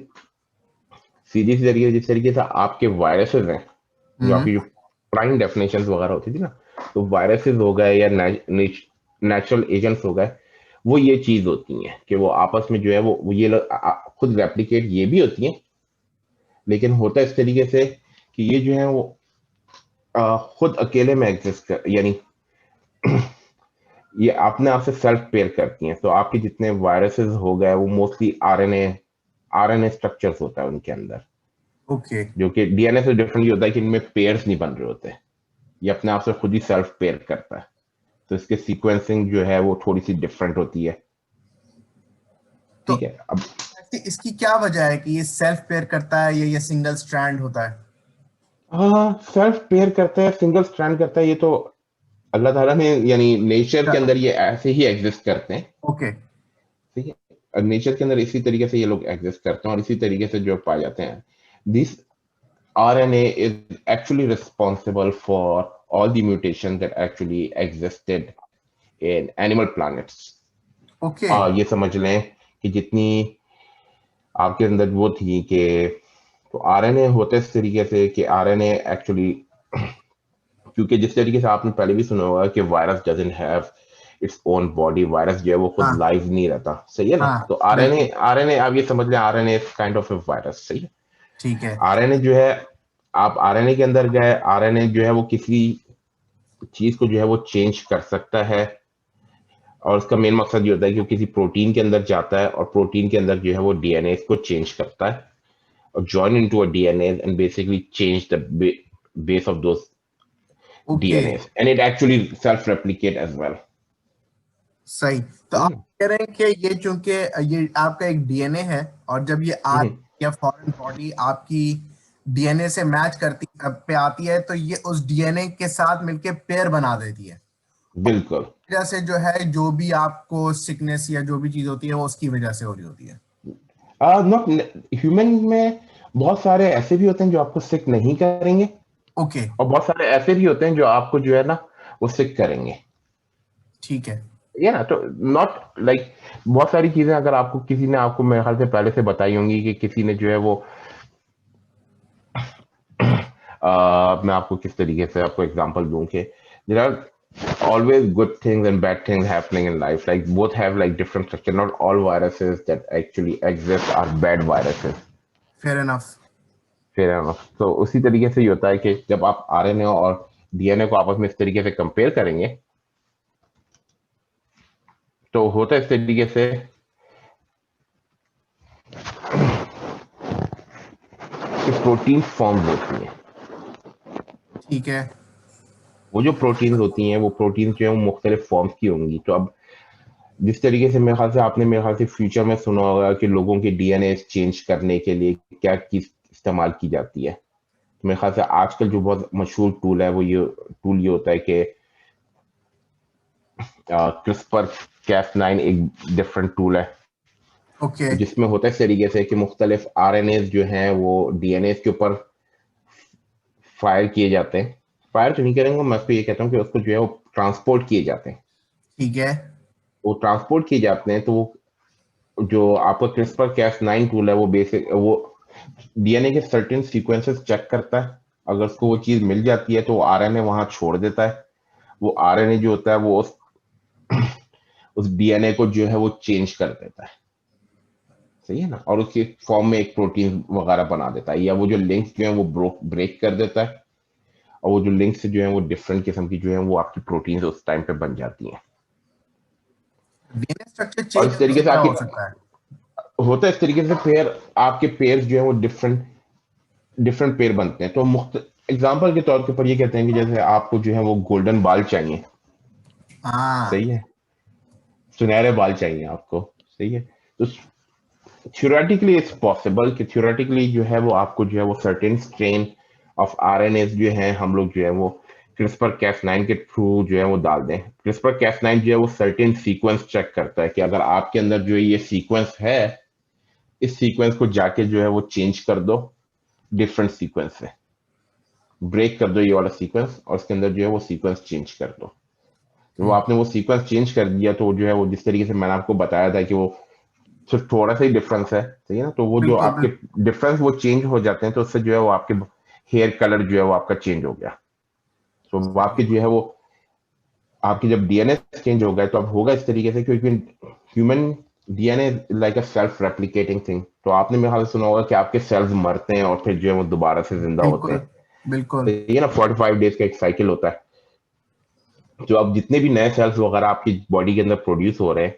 सीधी सी तरीके, जिस तरीके से आपके वायरसेस हैं, जो हम्म। आपकी जो प्राइम डेफिनेशन वगैरह होती थी ना, तो वायरसेस हो गए या नेचुरल एजेंट्स हो गए, वो ये चीज होती हैं कि वो आपस में जो है वो ये खुद रेप्लिकेट ये भी होती हैं, लेकिन होता है इस तरीके से कि ये जो है वो खुद अकेले में एग्जिस्ट कर, यानी ये अपने आप से सेल्फ पेयर करती हैं। तो आपके जितने वायरसेस हो गए वो मोस्टली आरएनए स्ट्रक्चर्स होता है उनके अंदर, ओके। जो कि डीएनए से डिफरेंट ये होता है कि इनमें पेयर्स नहीं बन रहे होते, ये अपने आप से खुद ही सेल्फ पेयर करता है। तो इसके सीक्वेंसिंग जो है वो थोड़ी सी डिफरेंट होती है। तो ठीक है। अब इसकी क्या वजह है कि ये सेल्फ पेयर करता है या ये सिंगल स्ट्रैंड होता है? हाँ, सेल्फ पेयर करता है, सिंगल स्ट्रैंड करता है, ये तो अल्लाह ताला ने, यानी नेचर के अंदर ये ऐसे ही एग्जिस्ट करते हैं। ओके। ठीक है, नेचर के अंदर इसी तरीके से ये लोग एग्जिस्ट करते हैं और इसी तरीके से जो पाए जाते हैं। This RNA is actually responsible for all the mutations that actually existed in animal planets. Okay. ये समझ लें कि जितनी आपके अंदर वो थी कि, तो आरएनए होते इस तरीके से कि आरएनए एक्चुअली, क्योंकि जिस तरीके से आपने पहले भी सुना होगा कि virus doesn't have its own body, virus जो है वो खुद हाँ लाइव नहीं रहता। सही है ना। हाँ। तो आरएनए, बिल्कुल। आरएनए आप ये समझ लें, RNA kind of A virus. सही है। ठीक है। आरएनए जो है, आप आरएनए के अंदर गए, आरएनए जो है वो किसी चीज को जो है वो चेंज कर सकता है, और उसका मेन मकसद ये होता है कि वो किसी प्रोटीन के अंदर जाता है और प्रोटीन के अंदर जो है वो डीएनए इसको चेंज करता है, join into a DNAs and basically change the base of those okay, DNAs, and it actually self-replicate as well. सही। तो सही आप है। कह रहे हैं कि ये चूंकि ये आपका एक डीएनए है, और जब ये आ हम्म, या फॉरेन बॉडी आपकी डीएनए से मैच करती पे आती है, तो ये उस डीएनए के साथ मिलके पेयर बना देती है। बिल्कुल। वजह से जो है, जो भी आपको सिकनेस या जो भी चीज होती है, वो उसकी वजह से हो रही होती है। नॉट ह्यूमन में बहुत सारे ऐसे भी होते हैं जो आपको सिक नहीं करेंगे, ओके, और बहुत सारे ऐसे भी होते हैं जो आपको जो है ना वो सिक करेंगे। ठीक है। ये ना, तो नॉट लाइक बहुत सारी चीजें अगर आपको किसी ने आपको मेरे ख्याल से पहले से बताई होंगी कि किसी ने जो है वो मैं आपको किस तरीके से आपको एग्जांपल दूं कि there are always good things and bad things happening in life, like both have like different structure. Not all viruses that actually exist are bad viruses. Fair enough. फिर तो उसी तरीके से ही होता है कि जब आप आरएनए और डीएनए को आपस में इस तरीके से कंपेयर करेंगे तो होता है इस तरीके से कि प्रोटीन फॉर्म होती हैं। ठीक है। वो जो प्रोटीन होती हैं वो प्रोटीन जो है वो मुख्तलिफ फॉर्म्स की होंगी। तो अब जिस तरीके से मेरे ख्याल से आपने मेरे ख्याल से फ्यूचर में सुना होगा कि लोगों के डीएनए चेंज करने के लिए क्या चीज इस्तेमाल की जाती है, तो मेरे ख्याल से आजकल जो बहुत मशहूर टूल है वो ये होता है कि क्रिस्पर कैस9 एक डिफरेंट टूल है ओके, जिसमें होता है इस तरीके से कि मुख्तलिफ आरएनए जो हैं वो डीएनए के ऊपर फायर किए जाते हैं। फायर तो नहीं करेंगे, मैं उसको ये कहता हूँ कि उसको जो है वो ट्रांसपोर्ट किए जाते हैं। ठीक है। वो ट्रांसपोर्ट किए जाते हैं तो वो जो आपका क्रिस्पर कैस9 टूल है वो बेसिक वो डीएनए के सर्टेन सीक्वेंसेस चेक करता है। अगर उसको वो चीज मिल जाती है तो वो आरएनए वहां छोड़ देता है। वो आरएनए जो होता है वो उस डीएनए को जो है वो चेंज कर देता है। सही है ना, और उसके फॉर्म में एक प्रोटीन वगैरह बना देता है, या वो जो लिंक्स जो है वो ब्रेक कर देता है, और वो जो लिंक्स जो है वो डिफरेंट किस्म की जो है वो आपकी प्रोटीन उस टाइम पे बन जाती हैं। डीएनए स्ट्रक्चर और चेंज इस तरीके कैसे से क्या आपकी हो सकता है? होता है इस तरीके से पेयर आपके पेयर जो है वो डिफरेंट डिफरेंट पेयर बनते हैं। तो एग्जाम्पल के तौर के ऊपर ये कहते हैं कि जैसे आपको जो है वो गोल्डन बाल चाहिए। हाँ। सही है, सुनहरे बाल चाहिए आपको। सही है, तो थ्योरेटिकली इट्स पॉसिबल कि थ्योरेटिकली जो है वो आपको जो है वो सर्टेन स्ट्रेन ऑफ आरएनए जो है हम लोग जो है वो क्रिस्पर कैस9 के थ्रू जो है वो डाल दें। क्रिस्पर कैस9 जो है वो सर्टेन सीक्वेंस चेक करता है कि अगर आपके अंदर जो है ये सीक्वेंस है, इस सीक्वेंस को जाके जो है वो चेंज कर दो डिफरेंट सीक्वेंस से, ब्रेक कर दो ये वाला सीक्वेंस और उसके अंदर जो है वो सीक्वेंस चेंज कर दो। तो वो आपने वो सीक्वेंस चेंज कर दिया तो जो है वो जिस तरीके से मैंने आपको बताया था कि वो सिर्फ थोड़ा सा ही डिफरेंस है। सही है ना, तो वो जो बिल्कुल आपके बिल्कुल। डिफरेंस वो चेंज हो जाते हैं तो उससे जो है वो आपके हेयर कलर जो है वो आपका चेंज हो गया। तो वो आपके जो है वो आपकी जब डीएनए चेंज हो गया तो अब होगा इस तरीके से, क्योंकि human DNA like a self replicating thing. तो आपने मेरे ख्याल से सुना होगा कि आपके सेल्स मरते हैं और फिर जो है वो दोबारा से जिंदा होते बिल्कुल हैं। बिल्कुल। तो ये ना 45 डेज का एक साइकिल होता है। जो अब जितने भी नए सेल्स वगैरह आपकी बॉडी के अंदर प्रोड्यूस हो रहे हैं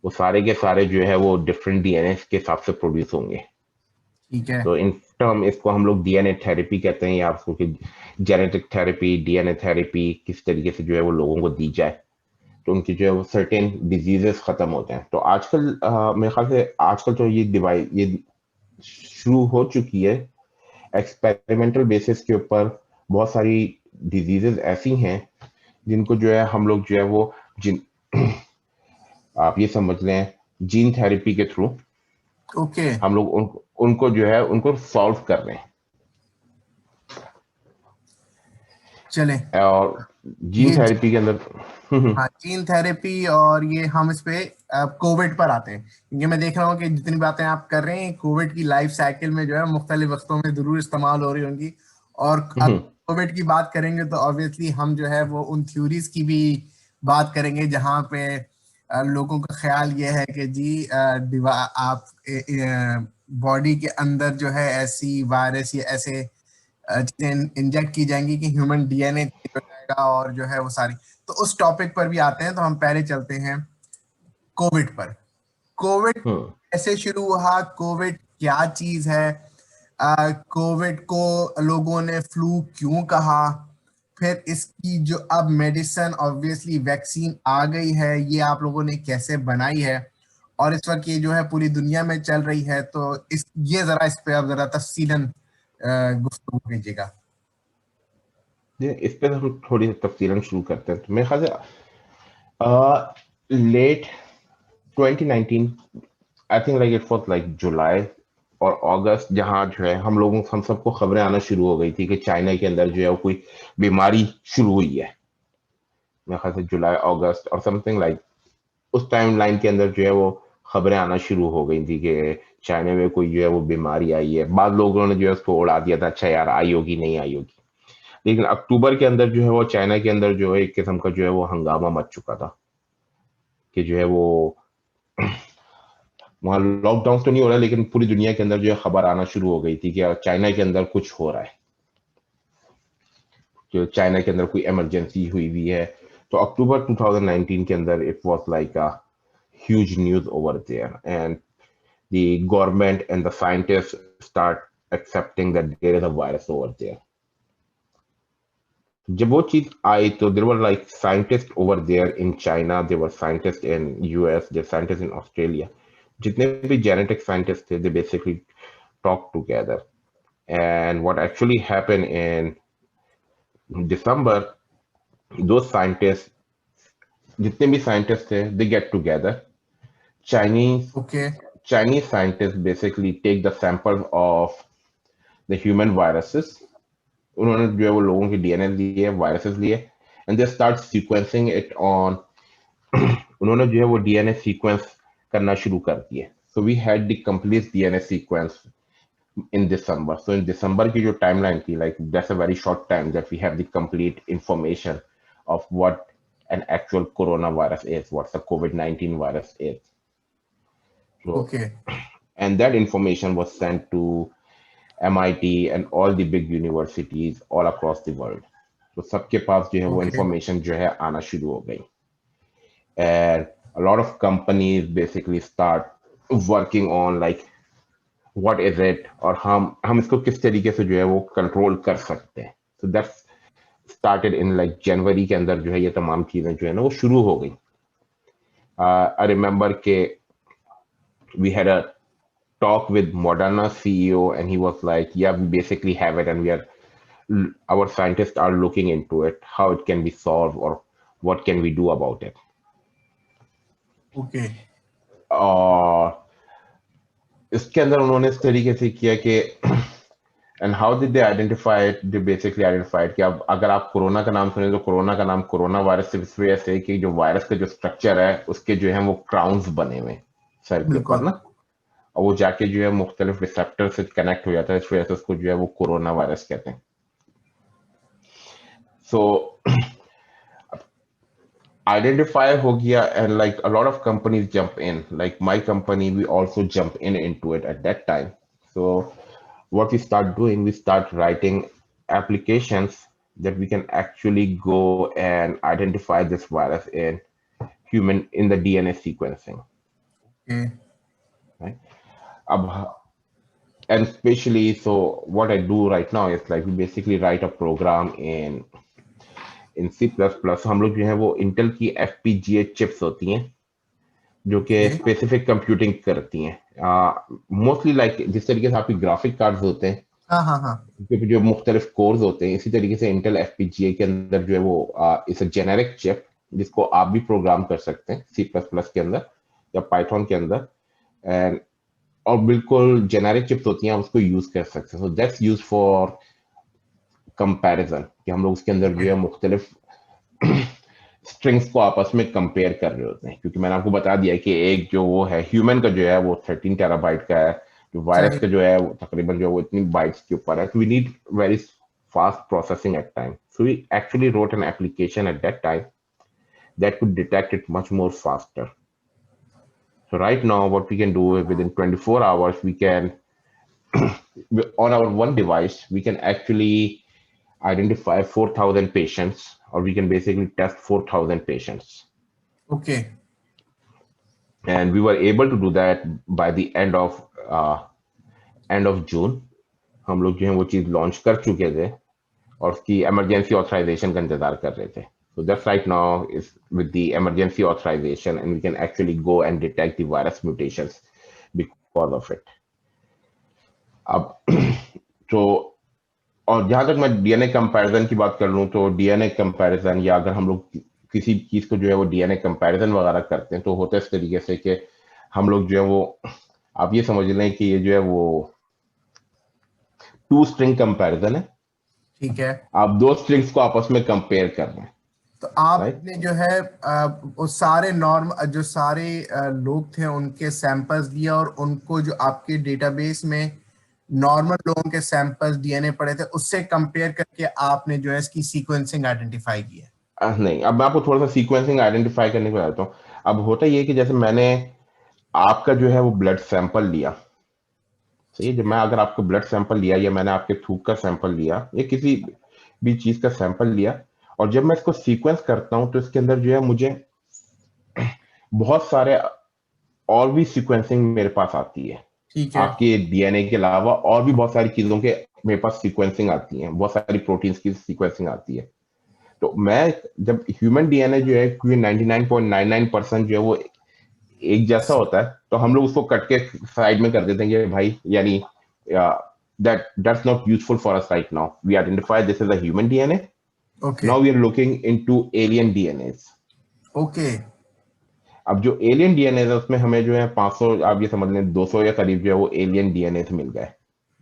वो सारे के सारे जो है वो डिफरेंट डीएनए के हिसाब से प्रोड्यूस होंगे। ठीक है। तो इन टर्म इसको हम लोग डीएनए थेरेपी कहते हैं, या उसको कि जेनेटिक थेरेपी, डीएनए थेरेपी किस तरीके से जो है वो लोगों को दी जाए तो उनकी जो है वो सर्टेन डिजीजेस खत्म हो जाए। तो आजकल मेरे ख्याल से आजकल तो ये डिवाइस ये शुरू हो चुकी है एक्सपेरिमेंटल बेसिस के ऊपर। बहुत सारी डिजीजेस ऐसी हैं जिनको जो है हम लोग जो है वो जिन आप ये समझ लें जीन थेरेपी के थ्रू ओके, हम लोग उनको जो है उनको सॉल्व कर रहे चले। हैं। और जीन ये थेरेपी के अंदर हाँ, जीन थेरेपी, और ये हम इस पे कोविड पर आते हैं, क्योंकि मैं देख रहा हूँ कि जितनी बातें आप कर रहे हैं कोविड की लाइफ साइकिल में जो है मुख्तलिफ वक्तों में जरूर इस्तेमाल हो रही होंगी। और अब कोविड की बात करेंगे तो ऑब्वियसली हम जो है वो उन थ्योरीज की भी बात करेंगे, जहाँ पे लोगों का ख्याल ये है कि जी आप बॉडी के अंदर जो है ऐसी वायरस या ऐसे चीजें इंजेक्ट की जाएंगी कि ह्यूमन डीएनए हो जाएगा, और जो है वो सारी। तो उस टॉपिक पर भी आते हैं, तो हम पहले चलते हैं कोविड पर। कोविड कैसे शुरू हुआ, कोविड क्या चीज है, कोविड को लोगों ने फ्लू क्यों कहा, फिर इसकी जो अब मेडिसिन ऑब्वियसली वैक्सीन आ गई है, ये आप लोगों ने कैसे बनाई है, और इस वक्त ये जो है पूरी दुनिया में चल रही है, तो ये जरा इस पे आप जरा तफसीलन गुफ्तगू कीजिएगा। ये इस पे हम थोड़ी तफसीलन शुरू करते हैं। तो मेरे ख्याल से late 2019, I think like it was like जुलाई और अगस्त, जहां जो है हम सबको खबरें आना शुरू हो गई थी कि चाइना के अंदर जो है वो कोई बीमारी शुरू हुई है। मेरे ख्याल से जुलाई अगस्त और समथिंग लाइक उस टाइम लाइन के अंदर जो है वो खबरें आना शुरू हो गई थी कि चाइना में कोई जो है वो बीमारी आई है। बाद लोगों ने जो है उसको उड़ा दिया था, अच्छा यार आई होगी, नहीं आई होगी। लेकिन अक्टूबर के अंदर जो है वो चाइना के अंदर जो है एक किस्म का जो है वो हंगामा मच चुका था कि जो है वो वहां लॉकडाउन तो नहीं हो रहा, लेकिन पूरी दुनिया के अंदर जो है खबर आना शुरू हो गई थी कि चाइना के अंदर कुछ हो रहा है, जो चाइना के अंदर कोई इमरजेंसी हुई हुई है। तो अक्टूबर 2019 के अंदर it was like a huge news over there, and the government and the scientists start accepting that there is a virus over there. जब वो चीज आई तो there were like scientists over there in China, there were scientists in US, there were scientists in Australia. जितने भी genetic scientists थे, they basically talked together. And what actually happened in December, those scientists, जितने भी scientists थे, they get together. Chinese okay Chinese scientists basically take the samples of the human viruses. उन्होंने जो है वो लोगों के डीएनए लिए, वायरसेस लिए, and they start sequencing it on. उन्होंने जो है वो डीएनए सीक्वेंस करना शुरू कर दिए। So we had the complete DNA sequence in December. So in December की जो टाइमलाइन थी, like that's a very short time that we have the complete information of what an actual coronavirus is, what the COVID-19 virus is. So, okay and that information was sent to MIT and all the big universities all across the world. तो सबके पास जो है वो okay information जो है आना शुरू हो गई, and a lot of companies basically start working on like what is it, और हम इसको किस तरीके से जो है वो कंट्रोल कर सकते हैं। so that's started in like जनवरी के अंदर जो है ये तमाम चीजें जो है ना वो शुरू हो गई। I remember के we had a talk with Moderna CEO, and he was like, yeah, we basically have it, and our scientists are looking into it, how it can be solved or what can we do about it. Okay और इसके अंदर उन्होंने इस तरीके से किया कि and how did they identify it, they basically identified कि अब अगर आप कोरोना का नाम सुने तो कोरोना का नाम कोरोना वायरस सिर्फ इस वजह से कि जो वायरस का जो स्ट्रक्चर है उसके जो है वो क्राउन्स बने हुए सर के ऊपर बिल्कुल ना, और वो जाके जो है मुख्तलिफ रिसेप्टर से कनेक्ट हो जाता है, इस वजह से उसको जो है वो कोरोना वायरस कहते हैं। सो identify ho gaya, and like a lot of companies jump in, like my company, we also jump in into it at that time. So what we start doing, we start writing applications that we can actually go and identify this virus in human in the DNA sequencing, okay right? Ab- and especially, so what I do right now is like we basically write a program in C++। हम लोग जो है वो Intel की FPGA chips होती हैं जो कि ओके स्पेसिफिक कंप्यूटिंग करती हैं, मोस्टली लाइक जिस तरीके से आपके ग्राफिक कार्ड्स होते हैं, हाँ हाँ हाँ जो मुख्तलिफ कोर्स होते हैं, इसी तरीके से इंटेल FPGA के अंदर जो है वो इस जेनेरिक चिप जिसको आप भी प्रोग्राम कर सकते हैं C++ के अंदर या पाइथन के अंदर, एंड और बिल्कुल जेनेरिक चिप्स होती हैं, आप उसको यूज कर सकते हैं। So that's use for comparison कि हम लोग उसके अंदर जो ओके है मुख्तलिफ स्ट्रिंग्स को आपस में कंपेयर कर रहे होते हैं, क्योंकि मैंने आपको बता दिया कि एक जो वो है ह्यूमन का जो है वो 13 टेराबाइट का है, जो वायरस सही का जो है वो तकरीबन जो है वो इतनी बाइट्स के ऊपर है। तो we need very fast processing at time, so we actually wrote an application at that time that could detect it much more faster. So right now what we can do is within 24 hours we can on our one device we can actually identify 4,000 patients, or we can basically test 4,000 patients. Okay And we were able to do that by the end of June. हम लोग जो है वो चीज launch कर चुके थे और उसकी इमरजेंसी ऑथराइजेशन का इंतजार कर रहे थे. So just right now is with the emergency authorization, and we can actually go and detect the virus mutations because of it. अब तो और जहां तक मैं डीएनए कंपैरिजन की बात कर लूं तो डीएनए कंपैरिजन या अगर हम लोग किसी चीज को जो है वो डीएनए कंपैरिजन वगैरह करते हैं तो होता है इस तरीके से कि हम लोग जो है वो आप ये समझ लें कि ये जो है वो 2 स्ट्रिंग कंपैरिजन है. ठीक है. आप 2 स्ट्रिंग्स को आपस में कंपेयर कर रहे हैं, तो राइट. आपने जो है वो सारे नॉर्म जो सारे लोग थे उनके सैंपल्स लिया और उनको जो आपके डेटाबेस में नॉर्मल लोगों के सैंपल्स डीएनए पड़े थे उससे कंपेयर करके आपने जो है इसकी सीक्वेंसिंग आइडेंटिफाई की है. नहीं, अब मैं आपको थोड़ा सा सीक्वेंसिंग आइडेंटिफाई करने को बताता हूँ. अब होता ये है कि जैसे मैंने आपका जो है वो ब्लड सैंपल लिया, सही है. जब मैं अगर आपको ब्लड सैंपल लिया या मैंने आपके थूक का सैंपल लिया या किसी भी चीज का सैंपल लिया और जब मैं इसको सीक्वेंस करता हूँ तो इसके अंदर जो है मुझे बहुत सारे और भी सीक्वेंसिंग मेरे पास आती है. ठीक है. आपके डीएनए के अलावा और भी बहुत सारी चीजों के मेरे पास सीक्वेंसिंग आती है, बहुत सारी प्रोटीन्स की सीक्वेंसिंग आती है. तो मैं जब ह्यूमन डीएनए जो है क्योंकि 99.99% जो है वो एक जैसा होता है तो हम लोग उसको कट के साइड में कर देते हैं कि भाई यानी that's not useful for us right now. We identify this as a human DNA. Okay. Now we are looking into alien DNAs. Okay. अब जो एलियन डीएनए है उसमें हमें जो है 500 आप ये समझ लें 200 या करीब जो है वो एलियन डीएनए मिल गए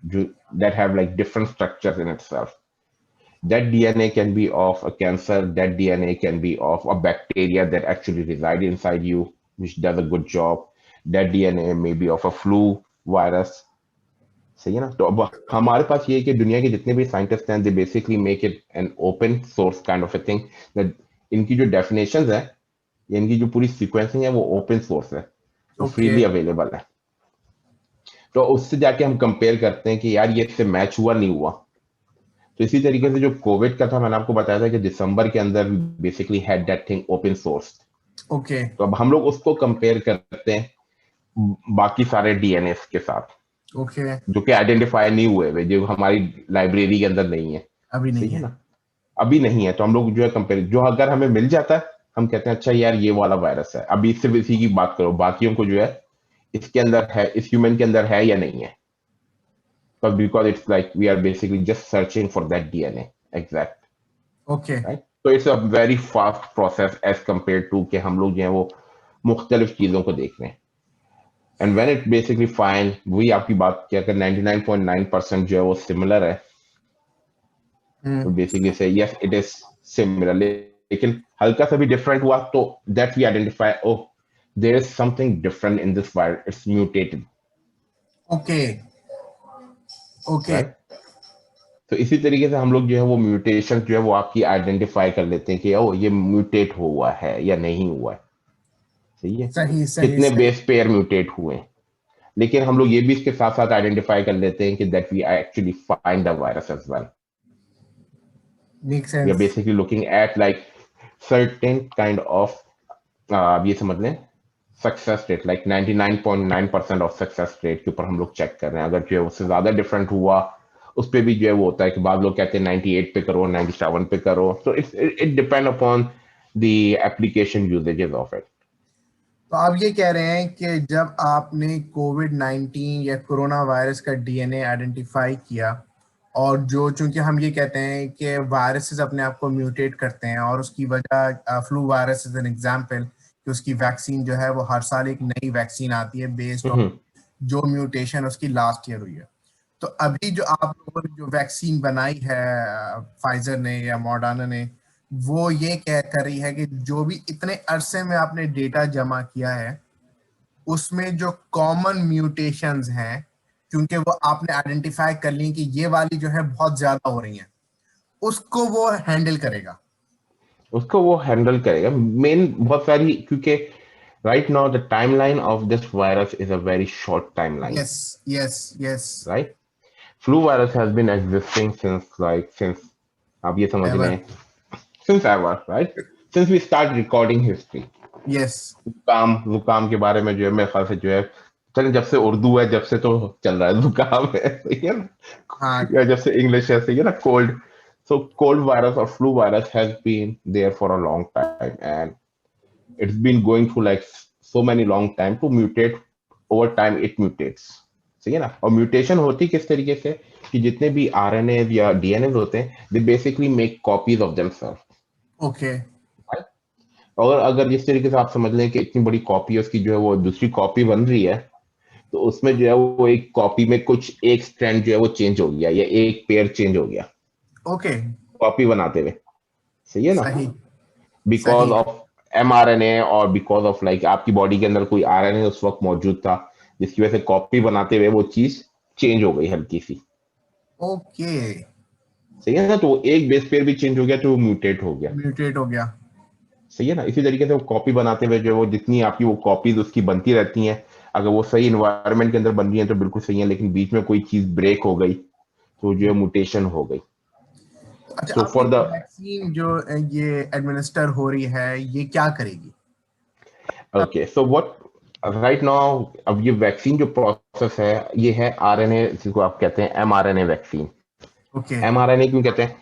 जो that have like different structures in itself. That DNA can be of a cancer, that DNA can be of a bacteria that actually reside inside you, which does a good job. That DNA may be of a flu virus. सही है ना. तो अब हमारे पास ये है कि दुनिया के जितने भी साइंटिस्ट हैं they basically make it an open source kind of a thing that इनकी जो डेफिनेशंस है या इनकी जो पूरी सीक्वेंसिंग है वो ओपन सोर्स है, वो ओके. फ्रीली अवेलेबल है. तो उससे जाके हम कंपेयर करते हैं कि यार ये इससे मैच हुआ नहीं हुआ. तो इसी तरीके से जो कोविड का था मैंने आपको बताया था कि दिसंबर के अंदर basically had that thing open source. Okay. तो अब हम लोग उसको कंपेयर करते हैं बाकी सारे डीएनए के साथ ओके. जो कि आइडेंटिफाई नहीं हुए हुए, जो हमारी लाइब्रेरी के अंदर नहीं है. अभी सही नहीं है है. ना. अभी नहीं है तो हम लोग जो है कंपेयर जो अगर हमें मिल जाता है हम कहते हैं अच्छा यार ये वाला वायरस है. अभी इससे इसी की बात करो बाकियों को जो है इसके अंदर है, इस ह्यूमन के अंदर है या नहीं है. But because it's like we are basically just searching for that DNA exact, okay. right? So it's a very fast process as compared to कि हम लोग जो है वो मुख्तलिफ चीजों को देख रहे हैं. And when it basically find वही आपकी बात क्या अगर 99.9% जो है वो similar है तो basically say yes it is similar. लेकिन हल्का सा भी different हुआ तो that we identify oh there is something different in this virus, it's mutated, okay. Okay. right? तो इसी तरीके से हम लोग जो है वो म्यूटेशन जो है वो आपकी आइडेंटिफाई कर लेते हैं कि ओ ये म्यूटेट हुआ है या नहीं हुआ है. सही है. सही सही कितने सही. बेस पेयर म्यूटेट हुए हैं. लेकिन हम लोग ये भी इसके साथ साथ आइडेंटिफाई कर लेते हैं कि that we actually find the virus as well. Make we are sense. Basically looking at like certain kind of आप ये समझ लें success rate like 99.9% of success rate के ऊपर हम लोग चेक कर रहे हैं. अगर जो है उससे ज्यादा डिफरेंट हुआ उस पे भी जो है वो होता है कि बाद लोग कहते हैं 98 पे करो 97 पे करो. तो it depend upon the application usages of it. तो आप ये कह रहे हैं कि जब आपने कोविड-19 या कोरोना वायरस का डीएनए आइडेंटिफाई किया और जो चूंकि हम ये कहते हैं कि वायरसेस अपने आप को म्यूटेट करते हैं और उसकी वजह flu virus is an example कि उसकी वैक्सीन जो है वो हर साल एक नई वैक्सीन आती है बेस्ड ऑन जो म्यूटेशन उसकी लास्ट ईयर हुई है. तो अभी जो आप लोगों ने जो वैक्सीन बनाई है फाइजर ने या मॉडर्ना ने वो ये कह कर रही है कि जो भी इतने अरसे में आपने डेटा जमा किया है उसमें जो कॉमन म्यूटेशंस हैं क्योंकि वो आपने आइडेंटिफाई कर ली कि ये वाली जो है बहुत ज्यादा हो रही हैं उसको वो हैंडल करेगा. उसको वो हैंडल करेगा मेन बहुत सारी क्योंकि right now the timeline of this virus is a very short timeline. Yes yes yes. Right. Flu virus has been existing since आप ये समझ एवर. लें since ever, right? Since we start recording history. Yes. जुकाम जुकाम के बारे में जो है मेरे ख्याल से जो है चलें जब से उर्दू है, जब से तो चल रहा है जुकाम है, सही है ना, हाँ। या जब से इंग्लिश है, सही है ना, cold. So cold virus or flu virus has been there for a long time, and it's been going through like so many long time to mutate. Over time it mutates. सही है ना. और mutation होती किस तरीके से कि जितने भी आरएनए या डीएनए होते हैं, they basically make copies of themselves. Okay. और अगर जिस तरीके से आप समझ लें कि इतनी बड़ी कॉपी है उसकी, जो है वो दूसरी कॉपी बन रही है, तो उसमें जो है वो एक कॉपी में कुछ एक स्ट्रैंड जो है वो चेंज हो गया या एक पेयर चेंज हो गया ओके। कॉपी बनाते हुए. सही है ना. सही। बिकॉज सही। ऑफ एमआरएनए और बिकॉज ऑफ लाइक आपकी बॉडी के अंदर कोई आरएनए उस वक्त मौजूद था, जिसकी वजह से कॉपी बनाते हुए वो चीज चेंज हो गई हल्की सी. ओके। सही है ना. तो वो एक बेस पेयर भी चेंज हो गया तो वो म्यूटेट हो गया. म्यूटेट हो गया। सही है ना. इसी तरीके से वो कॉपी बनाते हुए जो है वो जितनी आपकी वो कॉपीज उसकी बनती रहती हैं, अगर वो सही इन्वायरमेंट के अंदर बन रही है तो बिल्कुल सही है, लेकिन बीच में कोई चीज ब्रेक हो गई तो जो है म्यूटेशन हो गई. अच्छा, सो अब ये फॉर द वैक्सीन जो ये एडमिनिस्टर हो रही है, ये क्या करेगी? Okay, so what right now, अब ये वैक्सीन जो प्रोसेस है ये है आरएनए, जिसको आप कहते हैं एमआरएनए वैक्सीन. ओके। एमआरएनए क्यों कहते हैं?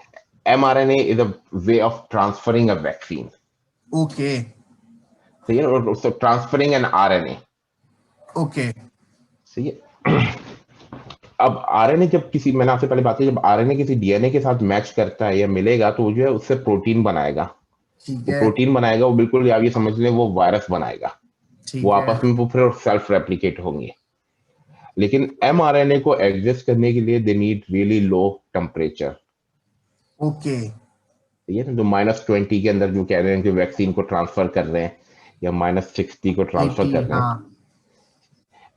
MRNA is a way of transferring a vaccine. Okay. सही है. और ट्रांसफरिंग एन आरएनए. ओके। सही है. अब आरएनए जब किसी, मैंने आपसे पहले बात की, जब आरएनए किसी डीएनए के साथ मैच करता है या मिलेगा तो वो जो है उससे प्रोटीन बनाएगा. ठीक वो है। प्रोटीन बनाएगा, वो बिल्कुल आप ये समझ लें वो वायरस बनाएगा. वो ठीक है। आपस में वो फिर सेल्फ रेप्लिकेट होंगे. लेकिन एमआरएनए को एग्जिस्ट करने के लिए they need really low temperature. Okay. ठीक है. तो -20 के अंदर जो कह रहे हैं कि वैक्सीन को ट्रांसफर कर रहे हैं या -60 को ट्रांसफर 80। कर रहे हैं. हाँ।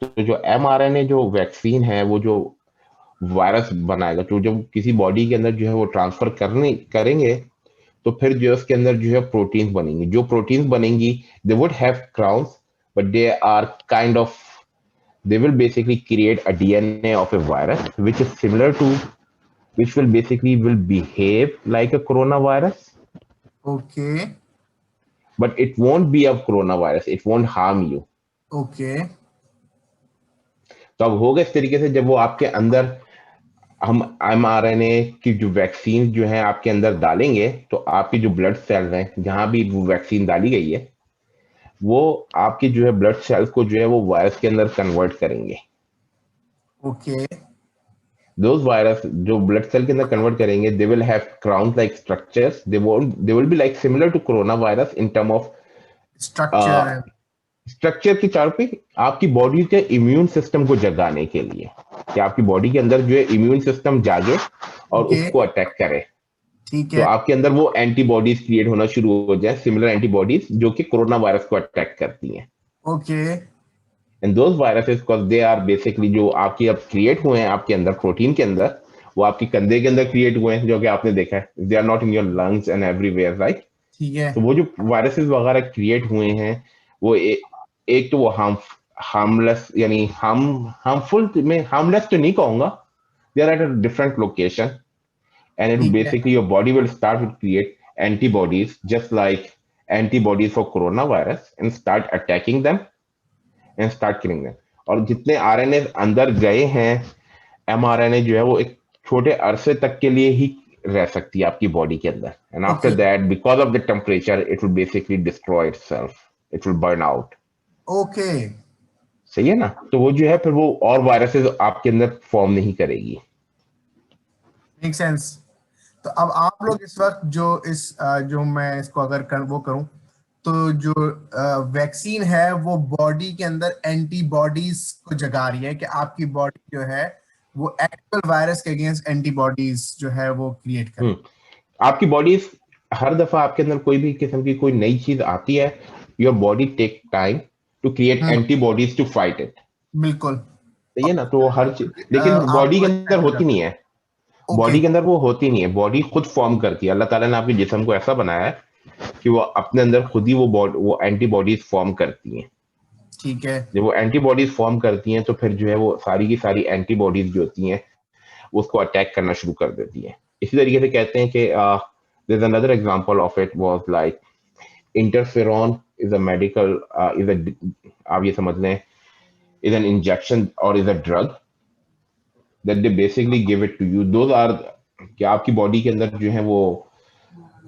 तो जो एमआरएनए जो वैक्सीन है वो जो वायरस बनाएगा, तो जब किसी बॉडी के अंदर जो है वो ट्रांसफर करने करेंगे तो फिर जो है उसके अंदर जो है प्रोटीन्स बनेंगी. जो प्रोटीन्स बनेंगी they would have crowns, but they are kind of, they will basically create a DNA of a virus which is similar to, which will basically will behave like a coronavirus, okay. but it won't be a coronavirus, it won't harm you. Okay. तो अब होगा इस तरीके से, जब वो आपके अंदर हम एमआरएनए की जो वैक्सीन जो है आपके अंदर डालेंगे, तो आपकी जो ब्लड सेल्स हैं जहां भी वो वैक्सीन डाली गई है, वो आपकी जो है ब्लड सेल्स को जो है वो वायरस के अंदर कन्वर्ट करेंगे. ओके। Those virus जो blood cell के अंदर कन्वर्ट करेंगे, they will have crown like structures. They will be like similar to coronavirus in term of structure है। स्ट्रक्चर की चार पे आपकी बॉडी के इम्यून सिस्टम को जगाने के लिए, कि आपकी बॉडी के अंदर जो है इम्यून सिस्टम जागे और ओके। उसको अटैक करे. ठीक तो है। आपके अंदर वो एंटीबॉडीज क्रिएट होना शुरू हो जाए, सिमिलर एंटीबॉडीज जो कि कोरोना वायरस को अटैक करती हैं. Okay. And those viruses cause they are basically जो आपकी अब क्रिएट हुए हैं आपके अंदर प्रोटीन के अंदर, वो आपकी कंधे के अंदर क्रिएट हुए हैं, जो कि आपने देखा है, they are not in your lungs and everywhere, right. ठीक है। तो वो जो वायरसेस वगैरह क्रिएट हुए हैं वो एक तो वो हार्मलेस, यानी हार्मफुल में हार्मलेस तो नहीं कहूंगा, they are at a different location, and it will ठीक है। basically your body will start to create antibodies just like antibodies for coronavirus and start attacking them and start killing them. और जितने RNA अंदर गए हैं, mRNA जो है वो एक छोटे अरसे तक के लिए ही रह सकती है आपकी बॉडी के अंदर, and after okay. That because of the temperature it will basically destroy itself, it will burn out. Okay. सही है ना. तो वो जो है फिर वो और वायरसेस आपके अंदर फॉर्म नहीं करेगी. Make sense. तो अब आप लोग इस वक्त जो जो मैं इसको अगर वो करूं, तो जो वैक्सीन है वो बॉडी के अंदर एंटीबॉडीज को जगा रही है कि आपकी बॉडी जो है वो एक्चुअल वायरस के अगेंस्ट एंटीबॉडीज जो है वो क्रिएट करे। आपकी बॉडी हर दफा आपके अंदर कोई भी किस्म की कोई नई चीज आती है, your body take time to create hmm. Antibodies to fight it. बिल्कुल। सही है ना. तो वो हर चीज, लेकिन बॉडी के आपको अंदर अटैक हो होती जाता नहीं है। है. ओके। बॉडी के अंदर वो होती नहीं है, बॉडी खुद फॉर्म करती है. अल्लाह ताला ने आपके जिस्म को ऐसा बनाया है कि वो अपने अंदर खुद ही वो एंटीबॉडीज फॉर्म करती हैं. ठीक है। जब वो एंटीबॉडीज फॉर्म करती हैं तो फिर जो है वो सारी की सारी एंटीबॉडीज जो होती हैं उसको अटैक करना शुरू कर देती हैं. इसी तरीके से कहते हैं कि there's another example of it was like interferon is a medical is a, आप ये समझ लें, is an injection or is a drug that they basically give it to you. Those are कि आपकी बॉडी के अंदर जो है वो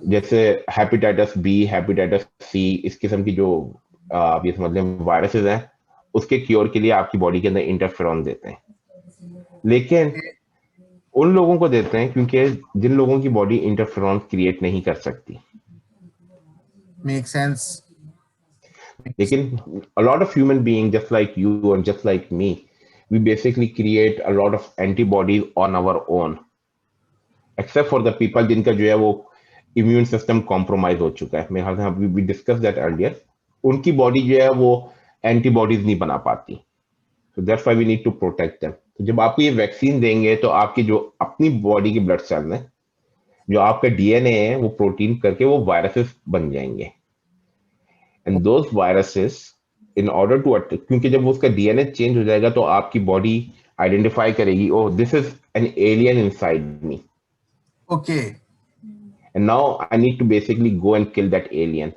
जैसे हेपेटाइटिस बी, हेपेटाइटिस सी, इस किस्म की जो आप ये समझ लें वायरसेस हैं, उसके क्योर के लिए आपकी बॉडी के अंदर इंटरफेरॉन देते हैं। लेकिन उन लोगों को देते हैं क्योंकि जिन लोगों की बॉडी इंटरफेरॉन क्रिएट नहीं कर सकती। Make sense. लेकिन a lot of human beings just like you and just like me, we basically create a lot of antibodies on our own, except for the people जिनका जो है वो immune system compromise हो चुका है। मेरे ख्याल से वी डिस्कस दैट अर्लियर, उनकी बॉडी जो है वो एंटीबॉडीज नहीं बना पाती, so that's why we need to protect them। तो जब आपको ये वैक्सीन देंगे तो आपकी जो अपनी बॉडी की ब्लड सेल में जो आपका डीएनए है वो प्रोटीन करके वो वायरसेस बन जाएंगे। And those viruses in order to, क्योंकि जब उसका डीएनए चेंज हो जाएगा तो आपकी बॉडी आइडेंटिफाई करेगी, oh this is an alien inside me, okay, and now I need to basically go and kill that alien.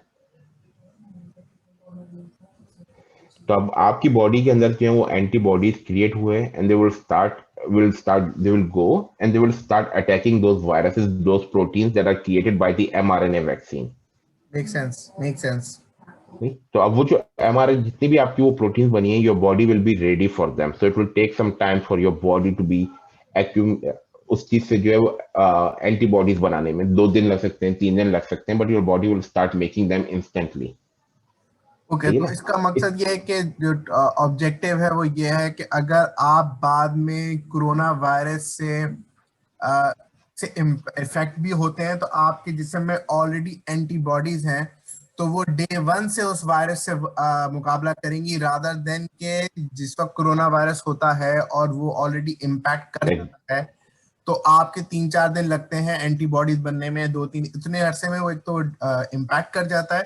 तो अब आपकी बॉडी के अंदर जो है वो एंटीबॉडीज क्रिएट हुए and they will go and they will start attacking those viruses, those proteins that are created by the mRNA vaccine. Make sense, make sense. नहीं, तो अब वो जो एमआरएनए जितनी भी आपकी वो प्रोटीन्स बनी है, your body will be ready for them, so it will take some time for your body to be उस चीज से जो है वो एंटीबॉडीज बनाने में 2 दिन लग सकते हैं, 3 दिन लग सकते हैं, but your body will start making them instantly. Okay, तो इसका मकसद ये है कि जो ऑब्जेक्टिव है वो ये है कि अगर आप बाद में कोरोना वायरस से इफेक्ट भी होते हैं तो आपके जिस्म में ऑलरेडी एंटीबॉडीज हैं, तो वो डे 1 से उस वायरस से मुकाबला करेंगी, रादर देन के जिस वक्त कोरोना वायरस होता है और वो ऑलरेडी इम्पैक्ट कर रहा है तो आपके 3-4 दिन लगते हैं एंटीबॉडीज बनने में, 2-3 इतने अरसे में वो एक तो इम्पैक्ट कर जाता है,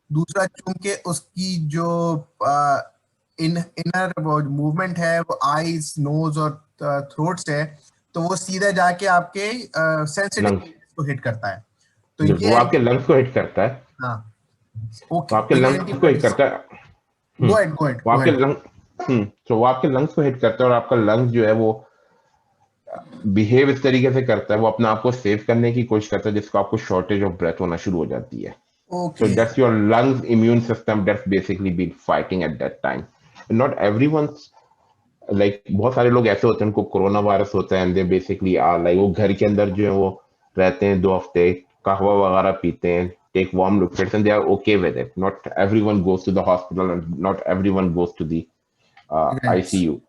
दूसरा चूंकि उसकी जो इनर मूवमेंट है वो आईज, नोज और थ्रोट से है, तो वो सीधा जाके आपके सेंसिटिव को हिट करता है। तो ये आपके लंग्स को हिट करता है। हाँ, ओके, आपके लंग्स को हिट करता है। गो अहेड, आपके लंग तो वो आपके लंग्स को हिट करता है और आपका लंग्स जो है वो बिहेव इस तरीके से करता है, वो अपने आप को सेव करने की कोशिश करता है, जिसको आपको शॉर्टेज ऑफ ब्रेथ होना शुरू हो जाती है। So that's your lungs immune system that's basically been fighting at that time. And not everyone's like, बहुत सारे लोग ऐसे होते हैं उनको कोरोना वायरस होता है and they basically are like, वो घर के अंदर जो है वो रहते हैं 2 हफ्ते, कहवा वगैरह पीते हैं, take warm liquids and they are okay with it. Not everyone goes to the hospital and not everyone goes to the ICU.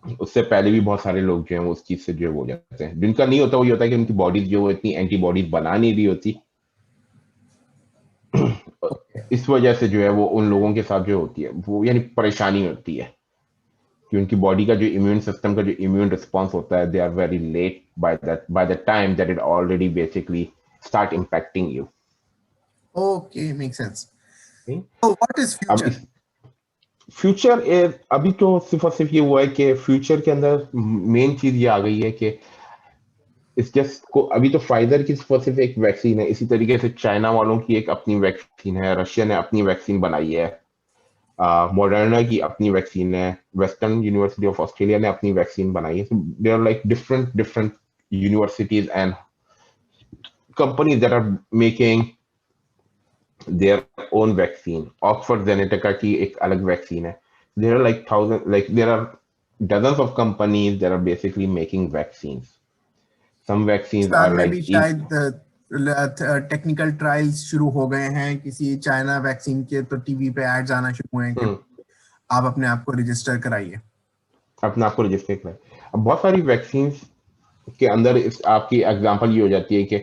उससे पहले भी बहुत सारे लोग जो है वो उस चीज से जो हो जाते हैं। जिनका नहीं होता वो ये होता है कि उनकी बॉडी जो वो इतनी एंटीबॉडीज बना नहीं रही होती, इस वजह से जो है वो उन लोगों के साथ जो होती है वो यानी परेशानी होती है कि उनकी बॉडी का जो इम्यून सिस्टम का जो इम्यून रिस्पॉन्स होता है, they are very late by the time that it already basically start impacting you. Okay, make sense. So what is future? Future is, अभी तो सिर्फ और सिर्फ ये हुआ है कि फ्यूचर के अंदर मेन चीज ये आ गई है कि इस जस्ट को अभी तो फाइजर की सिर्फ एक वैक्सीन है, इसी तरीके से चाइना वालों की एक अपनी वैक्सीन है, रशिया ने अपनी वैक्सीन बनाई है, मॉडर्ना की अपनी वैक्सीन है, वेस्टर्न यूनिवर्सिटी ऑफ ऑस्ट्रेलिया ने अपनी वैक्सीन बनाई है। They are like different universities and companies that are making their own vaccine. Oxford जेनेटिका की एक अलग वैक्सीन है। There are like there are dozens of companies that are basically making vaccines. Some vaccines are like शायद technical trials शुरू हो गए हैं किसी चाइना वैक्सीन के, तो टीवी पे एड्स आना शुरू हुए हैं कि आप अपने आप को रजिस्टर कराइए, अपने आप को रजिस्टर कराइए। अब बहुत सारी वैक्सीन के अंदर आपकी एग्जांपल ये हो जाती है कि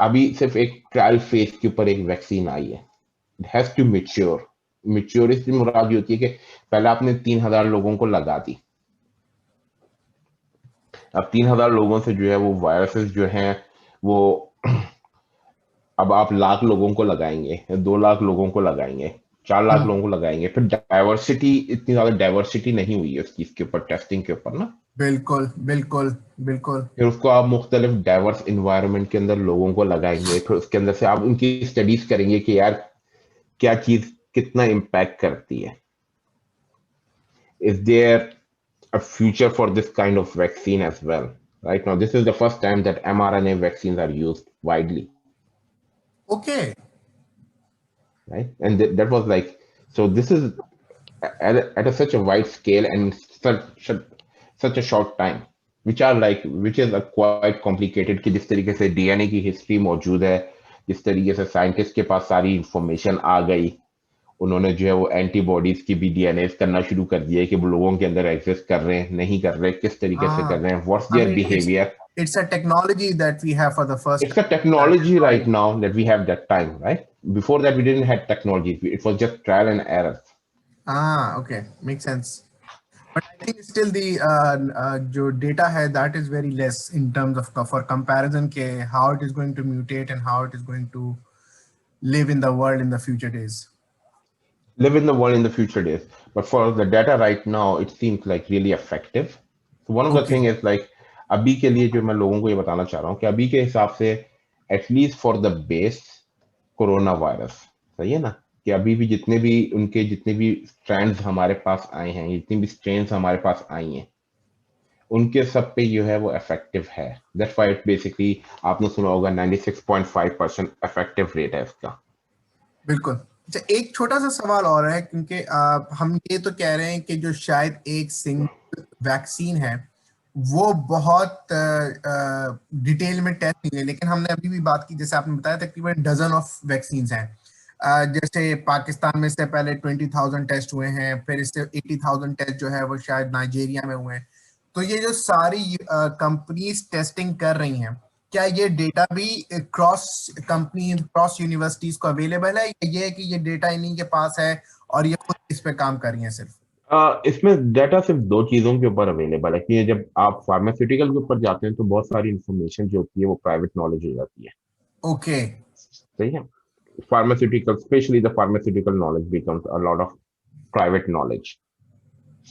अभी सिर्फ एक ट्रायल फेज के ऊपर एक वैक्सीन आई है, इट हैज टू मैच्योर इससे मुराद ये होती है कि पहले आपने 3000 लोगों को लगा दी, अब 3000 लोगों से जो है वो वायरसेस जो हैं वो अब आप 1,00,000 लोगों को लगाएंगे, 2 लाख लोगों को लगाएंगे, 4 लाख लोगों को लगाएंगे, फिर डाइवर्सिटी, इतनी ज्यादा डाइवर्सिटी नहीं हुई है उस चीज के ऊपर, टेस्टिंग के ऊपर ना। बिल्कुल बिल्कुल बिल्कुल। फिर उसको आप मुख्तलिफ डाइवर्स इन्वायरमेंट के अंदर लोगों को लगाएंगे, फिर उसके अंदर से आप उनकी स्टडीज करेंगे कि यार क्या चीज कितना इम्पैक्ट करती है। is there a future for this kind of vaccine as well? Right now, this is the first time that mRNA vaccines are used widely, Okay. right? And that was like, so this is such a wide scale and such a short time, which is a quite complicated कि जिस तरीके से DNA की history मौजूद है, जिस तरीके से साइंटिस्ट के पास सारी इंफॉर्मेशन आ गई, उन्होंने जो है वो एंटीबॉडीज की भी डीएनए करना शुरू कर दिया है कि वो लोगों के अंदर एग्जिस्ट कर रहे हैं, नहीं कर रहे, किस तरीके से कर Ah, रहे हैं, what's I there mean, behaviour. it's a technology that we have for the first It's a time. That is technology why. right now that we have that time, right? Before that, we didn't have technology. It was just trial and error. Ah, okay, makes sense. But I think still the जो data है that is very less in terms of for comparison के how it is going to mutate and how it is going to live in the world in the future days. Live in the world in the future days. But for the data right now, it seems like really effective. So one of the Okay. thing is like अभी के लिए जो मैं लोगों को ये बताना चाह रहा हूँ कि अभी के हिसाब से at least for the base corona virus, सही है ना, कि अभी भी जितने भी स्ट्रैंड्स हमारे पास आए हैं, जितनी भी स्ट्रेन्स हमारे पास आई हैं, उनके सब पे जो है वो इफेक्टिव है. दैट्स व्हाई इट बेसिकली आपने सुना होगा 96.5% इफेक्टिव रेट है इसका. बिल्कुल. अच्छा, एक छोटा सा सवाल और है क्योंकि हम ये तो कह रहे हैं कि जो शायद एक सिंगल वैक्सीन है वो बहुत डिटेल में टेस्ट नहीं है, लेकिन हमने अभी भी बात की, जैसे आपने बताया तकरीबन डजन ऑफ वैक्सीन्स हैं. जैसे पाकिस्तान में इससे पहले 20,000 टेस्ट हुए हैं, फिर इससे 80,000 टेस्ट जो है वो शायद नाइजीरिया में हुए हैं. तो ये जो सारी कंपनीज टेस्टिंग कर रही हैं, क्या ये डेटा भी क्रॉस कंपनी क्रॉस यूनिवर्सिटीज को अवेलेबल है, या ये है कि ये डेटा इन्हीं के पास है और ये खुद इस पे काम कर रही हैं सिर्फ? इसमें डाटा सिर्फ दो चीजों के ऊपर अवेलेबल है कि जब आप फार्मास्यूटिकल के ऊपर जाते हैं तो बहुत सारी इंफॉर्मेशन जो होती है वो प्राइवेट नॉलेज हो जाती है. ओके. सही है. Pharmaceutical, specially the pharmaceutical knowledge becomes a lot of private knowledge.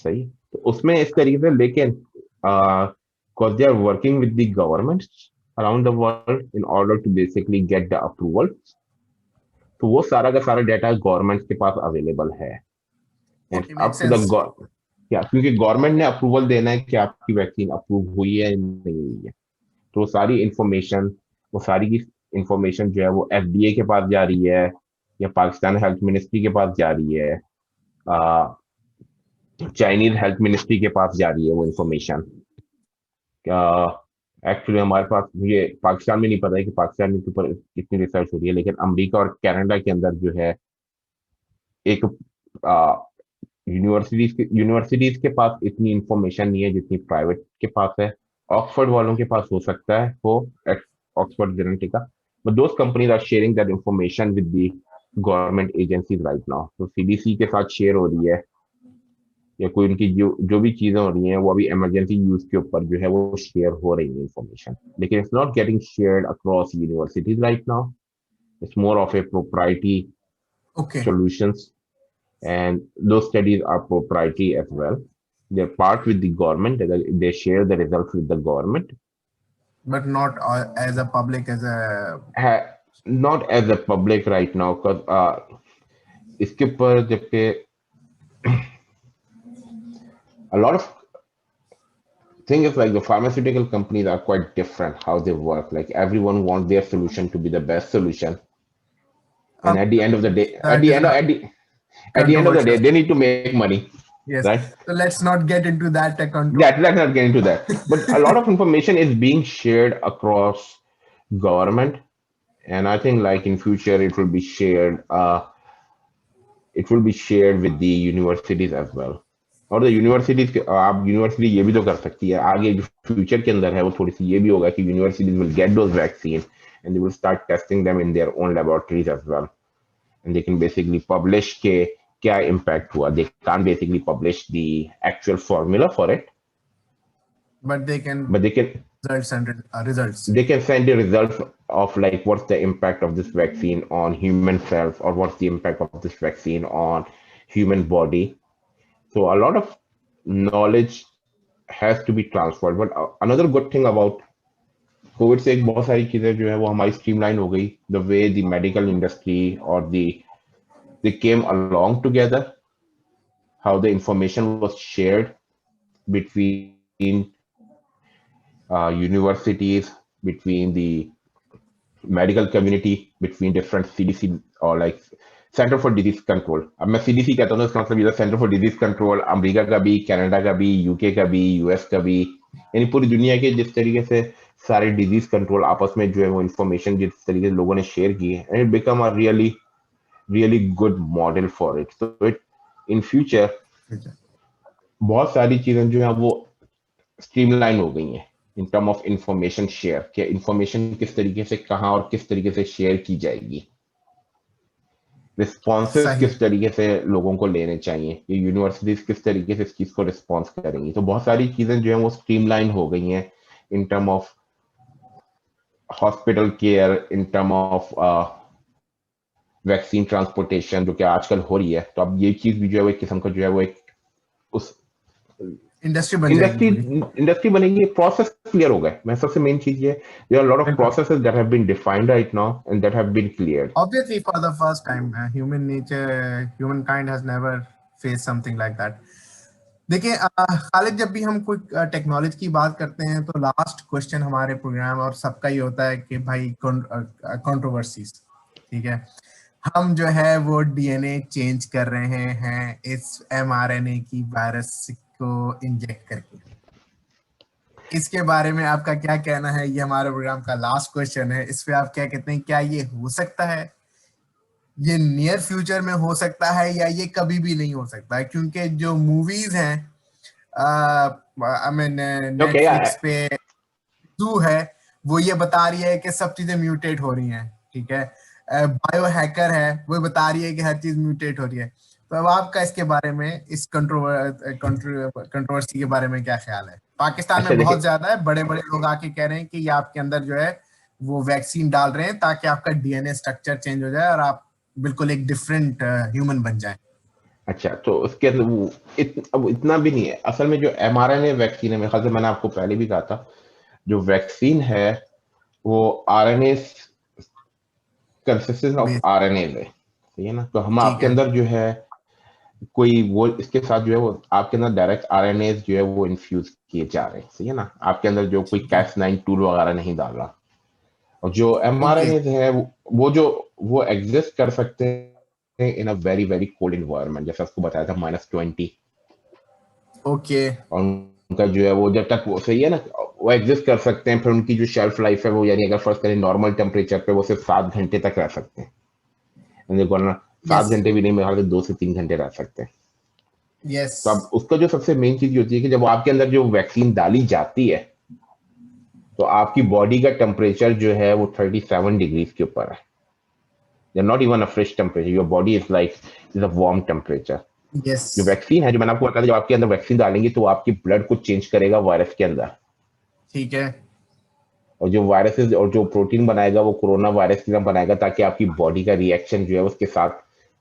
सही. तो उसमें इस तरीके से, लेकिन because they are working with the governments around the world in order to basically get the approval, तो वो सारा का सारा डाटा गवर्नमेंट के पास अवेलेबल है. Okay, and make up to the sense. क्या, क्योंकि गवर्नमेंट ने अप्रूवल देना है कि आपकी वैक्सीन अप्रूव हुई है या नहीं हुई है. तो सारी इंफॉर्मेशन, वो सारी की इंफॉर्मेशन जो है वो एफडीए के पास जा रही है या पाकिस्तान हेल्थ मिनिस्ट्री के पास जा रही है, चाइनीज हेल्थ मिनिस्ट्री के पास जा रही है वो इंफॉर्मेशन. एक्चुअली हमारे पास ये पाकिस्तान में नहीं पता है कि पाकिस्तान में ऊपर कितनी रिसर्च हो रही है, लेकिन अमेरिका और कनाडा के अंदर जो है एक यूनिवर्सिटीज के पास इतनी इंफॉर्मेशन नहीं है जितनी प्राइवेट के पास है. ऑक्सफोर्ड वालों के पास हो सकता है वो, ऑक्सफोर्ड जेनेटिका, but those companies are sharing that information with the government agencies right now. तो सीडीसी के साथ शेयर हो रही है या कोई उनकी जो भी चीजें हो रही हैं वो अभी इमरजेंसी यूज के ऊपर जो है वो शेयर हो रही है इंफॉर्मेशन, लेकिन it's not getting shared across universities right now. It's more of A propriety okay. solutions, and those studies are proprietary as well. They're part with the government. They share the results with the government. But not as a public as a. Not as a public right now, because इसके ऊपर जबकि a lot of thing is like the pharmaceutical companies are quite different how they work. Like everyone wants their solution to be the best solution, and at the end of the day, That is a at the end of the day, controversial. they need to make money, Yes. right? So let's not get into that control. Let's not get into that. But a lot of information is being shared across government, and I think like in future it will be shared. It will be shared with the universities as well. और the universities के, आप university ये भी तो कर सकती है आगे, जो फ्यूचर के अंदर है वो थोड़ी सी ये भी होगा कि universities will get those vaccine and they will start testing them in their own laboratories as well, and they can basically publish के क्या इम्पैक्ट हुआ. They can't basically publish the actual formula for it, but they but can results and results. they can send the results of like what's the impact of this vaccine on human cells or what's the impact of this vaccine on human body. So a lot of knowledge has to be transferred. But another good thing about Covid से एक बहुत सारी चीजें जो है वो हमारी streamline हो गई. The way the medical industry और they came along together, how the information was shared between universities, between the medical community, between different CDC or like centre for disease control. अब मैं सीडीसी कहता हूँ इसका मतलब ये centre for disease control America का भी, कनाडा का भी, यूके का भी, यूएस का भी, यानी पूरी दुनिया के जिस तरीके से सारे डिजीज कंट्रोल आपस में जो है वो इंफॉर्मेशन जिस तरीके से लोगों ने शेयर की है, and it become a really really good model for it. तो इट इन फ्यूचर बहुत सारी चीजें जो है वो स्ट्रीमलाइन हो गई हैं in term of information share, कि इंफॉर्मेशन किस तरीके से कहाँ और किस तरीके से शेयर की जाएगी, रिस्पॉन्सेस सही। किस तरीके से लोगों को लेने चाहिए, ये यूनिवर्सिटीज किस तरीके से इस चीज को रिस्पॉन्स करेंगी. तो बहुत सारी चीजें जो है वो स्ट्रीमलाइन हो गई हैं in term of hospital care, in term of vaccine transportation जो कि आजकल हो रही है. तो अब ये चीज भी जो है वो एक किस्म का जो है वो एक उस इंडस्ट्री बन जाएगी पूरी। इंडस्ट्री बनेगी. प्रोसेस क्लियर हो गए. मैं सबसे मेन चीज ये, there are lot of processes that have been defined right now and that have been cleared. Obviously, for the first time, humankind has never faced something like that. देखिए खालिद, जब भी हम कोई टेक्नोलॉजी की बात करते हैं तो लास्ट क्वेश्चन हमारे प्रोग्राम और सबका ही होता है कि भाई कंट्रोवर्सीज, ठीक है, हम जो है वो डीएनए चेंज कर रहे हैं इस एमआरएनए की वायरस को इंजेक्ट करके. इसके बारे में आपका क्या कहना है? ये हमारे प्रोग्राम का लास्ट क्वेश्चन है. इस पे आप क्या कहते हैं? क्या ये हो सकता है? ये नियर फ्यूचर में हो सकता है या ये कभी भी नहीं हो सकता है? क्योंकि जो मूवीज हैं नेटफ्लिक्स पे टू है, वो ये बता रही है कि सब चीजें म्यूटेट हो रही हैं, ठीक है. बायो हैकर है, वो बता रही है कि हर चीज म्यूटेट हो रही है. तो अब आपका इसके बारे में, इस कंट्रोवर्सी के बारे में क्या ख्याल है? पाकिस्तान में बहुत ज्यादा है, बड़े बड़े लोग आके कह रहे हैं कि ये आपके अंदर जो है वो वैक्सीन डाल रहे हैं ताकि आपका डीएनए स्ट्रक्चर चेंज हो जाए और आप बिल्कुल एक डिफरेंट ह्यूमन बन जाए. अच्छा, तो उसके अब इतना भी नहीं है. असल में जो mRNA वैक्सीन है, मेरे ख्याल से मैंने आपको पहले भी कहा था, जो वैक्सीन है वो आरएनए कंसिस्टेंस ऑफ आरएनए है, सही है ना. तो हम आपके अंदर जो है कोई वो इसके साथ जो है वो आपके अंदर डायरेक्ट आरएनए जो है वो इन्फ्यूज किए जा रहे हैं, सही है ना. आपके अंदर जो कोई Cas9 टूल वगैरह नहीं डाल रहा. और जो mRNA है वो जो वो एग्जिस्ट कर सकते हैं in a very very cold environment, जैसे आपको बताया था -20. ओके. और उनका जो है वो जब तक वो, सही है ना, वो एग्जिस्ट कर सकते हैं. फिर उनकी जो शेल्फ लाइफ है वो, यानी अगर फर्स्ट करें नॉर्मल टेम्परेचर पे, वो सिर्फ 7 घंटे तक रह सकते हैं. 7 घंटे भी नहीं, मेरे ख्याल से 2 से 3 घंटे रह सकते हैं. यस. तो अब उसका जो सबसे मेन चीज होती है कि जब आपके अंदर जो वैक्सीन डाली जाती है तो आपकी बॉडी का टेम्परेचर जो है वो 37 डिग्रीज के ऊपर है. Not even a fresh temperature, your body is like is a warm temperature. Yes. जो वैक्सीन है, जो मैंने आपको बताया, जब आपके अंदर वैक्सीन डालेंगे तो आपकी ब्लड को चेंज करेगा वायरस के अंदर, ठीक है. और जो वायरसेस और जो प्रोटीन बनाएगा वो कोरोना वायरस की तरह बनाएगा, ताकि आपकी बॉडी का रिएक्शन जो है उसके साथ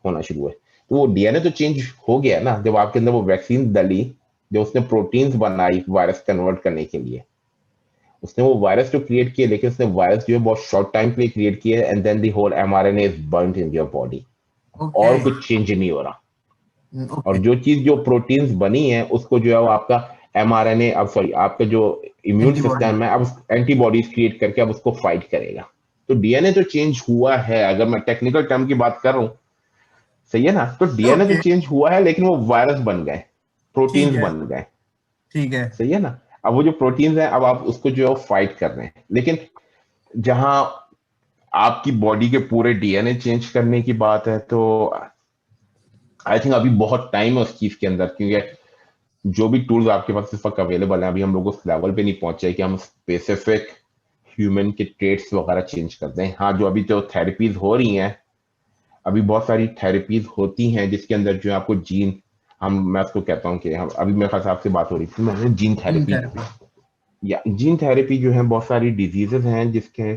होना शुरू हो. तो वो डीएनए तो चेंज हो गया ना जब आपके अंदर वो वैक्सीन डली, जो उसने प्रोटीन्स बनाई वायरस कन्वर्ट करने के लिए. उसने वो वायरस जो क्रिएट किए, लेकिन उसने वायरस जो है बहुत शॉर्ट टाइम के लिए क्रिएट किया, and then the whole mRNA is burned in your body. और कुछ चेंज नहीं हो रहा. और जो चीज जो प्रोटीन्स बनी है उसको जो है वो आपका एमआरएनए, अब सॉरी, आपका जो इम्यून सिस्टम है अब एंटीबॉडीज क्रिएट करके अब उसको फाइट करेगा. तो डीएनए तो चेंज हुआ है, अगर मैं टेक्निकल टर्म की बात कर रहा हूं, सही है ना. तो डीएनए तो चेंज हुआ है, लेकिन वो वायरस बन गए, प्रोटीन्स बन गए, ठीक है. सही है ना. अब वो जो प्रोटीन्स हैं अब आप उसको जो है फाइट कर रहे हैं. लेकिन जहां आपकी बॉडी के पूरे डीएनए चेंज करने की बात है, तो आई थिंक अभी बहुत टाइम है उस चीज के अंदर, क्योंकि जो भी टूल्स आपके पास इस वक्त अवेलेबल हैं, अभी हम लोग उस लेवल पे नहीं पहुंचे कि हम स्पेसिफिक ह्यूमन के ट्रेट्स वगैरह चेंज कर दें. हाँ, जो अभी जो थेरेपीज हो रही हैं, अभी बहुत सारी थेरेपीज होती हैं जिसके अंदर जो आपको जीन, मैं उसको कहता हूँ कि हम अभी मेरे ख्याल से आपसे बात हो रही थी, मैंने जीन थेरेपी, या जीन थेरेपी जो है बहुत सारी डिजीजेस हैं जिसके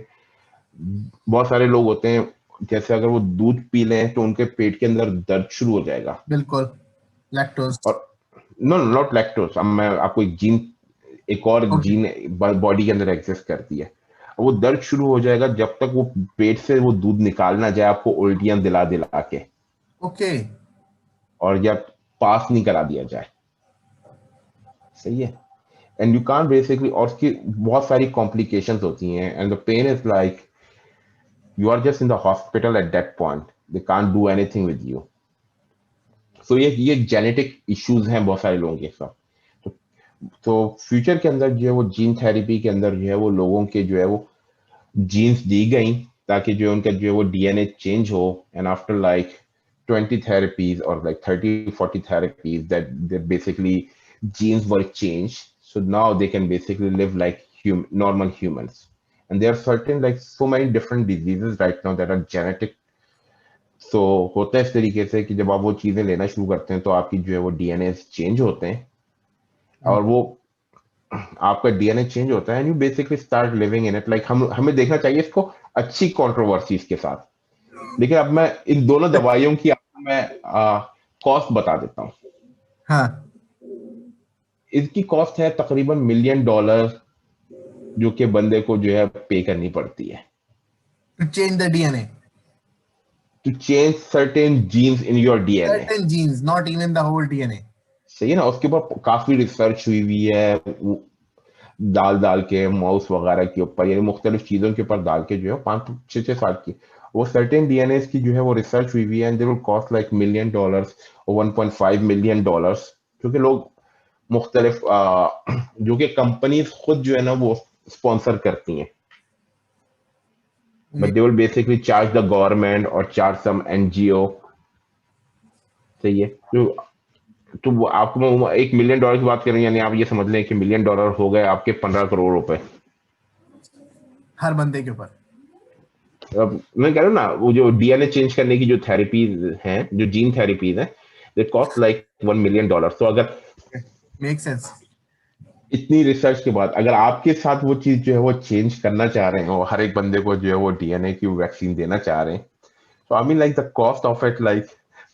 बहुत सारे लोग होते हैं, जैसे अगर वो दूध पी लें तो उनके पेट के अंदर दर्द शुरू हो जाएगा. बिल्कुल. लैक्टोज. और नो, नॉट लैक्टोज. अब मैं आपको एक और जीन बॉडी के अंदर एग्जिस्ट करती है. वो दर्द शुरू हो जाएगा जब तक वो पेट से वो दूध निकाल ना जाए, आपको उल्टियां दिला दिला के. ओके. और जब पास नहीं करा दिया जाए, सही है। एंड यू कांट बेसिकली, और उसकी बहुत सारी कॉम्प्लिकेशंस होती हैं, and the pain is like you are just in the hospital at that point, they can't do anything with you. So ये जेनेटिक इश्यूज हैं बहुत सारे लोगों के साथ। तो फ्यूचर के अंदर जो है वो जीन थेरेपी के अंदर जो है वो लोगों के जो है वो जीन्स दी गई, ताकि जो उनका जो है वो डीएनए चेंज हो, and after like 20 therapies or like 30-40 therapies that basically genes were changed, so now they can basically live like normal humans. And there are certain like so many different diseases right now that are genetic. So होता है इस तरीके से कि जब आप वो चीजें लेना शुरू करते हैं तो आपकी जो है वो डीएनए चेंज होते हैं, और वो आपका डीएनए चेंज होता है, and you basically start living in it. Like हमें देखना चाहिए इसको अच्छी कंट्रोवर्सीज के साथ। लेकिन अब मैं इन दोनों दवाइयों की आपको मैं कॉस्ट बता देता हूँ। हाँ, इसकी कॉस्ट है तकरीबन $1 million, जो कि बंदे को जो है पे करनी पड़ती है to change the DNA, to change certain genes in your DNA. certain genes, not even the whole DNA. सही है ना, उसके ऊपर काफी रिसर्च हुई हुई है, डाल के माउस वगैरह के ऊपर, यानी मुख्तलिफ चीजों के ऊपर डाल के जो है 5-6 साल की वो सर्टेन डीएनए की जो है वो रिसर्च हुई हुई है, and they will cost like $1 million और $1.5 million, क्योंकि लोग मुख्तलिफ जो कि कंपनीज खुद जो है ना वो स्पॉन्सर करती हैं, but they will basically charge the government और चार्ज सम एनजीओ, सही है। तो वो आपको मैं $1 million की बात कर रही हूँ, यानी आप ये समझ लें कि $1 million हो गए आपके 15 करोड़ रुपए हर बंदे के ऊपर। अब मैं कह रहा हूँ ना, वो जो डीएनए चेंज करने की जो थेरेपीज हैं, जो जीन थेरेपीज हैं, दे कॉस्ट लाइक $1 million। तो अगर मेक सेंस। इतनी रिसर्च के बाद अगर आपके साथ वो चीज जो है वो चेंज करना चाह रहे हैं, और हर एक बंदे को जो है वो डीएनए की वैक्सीन देना चाह रहे हैं, तो I mean like the cost of it, like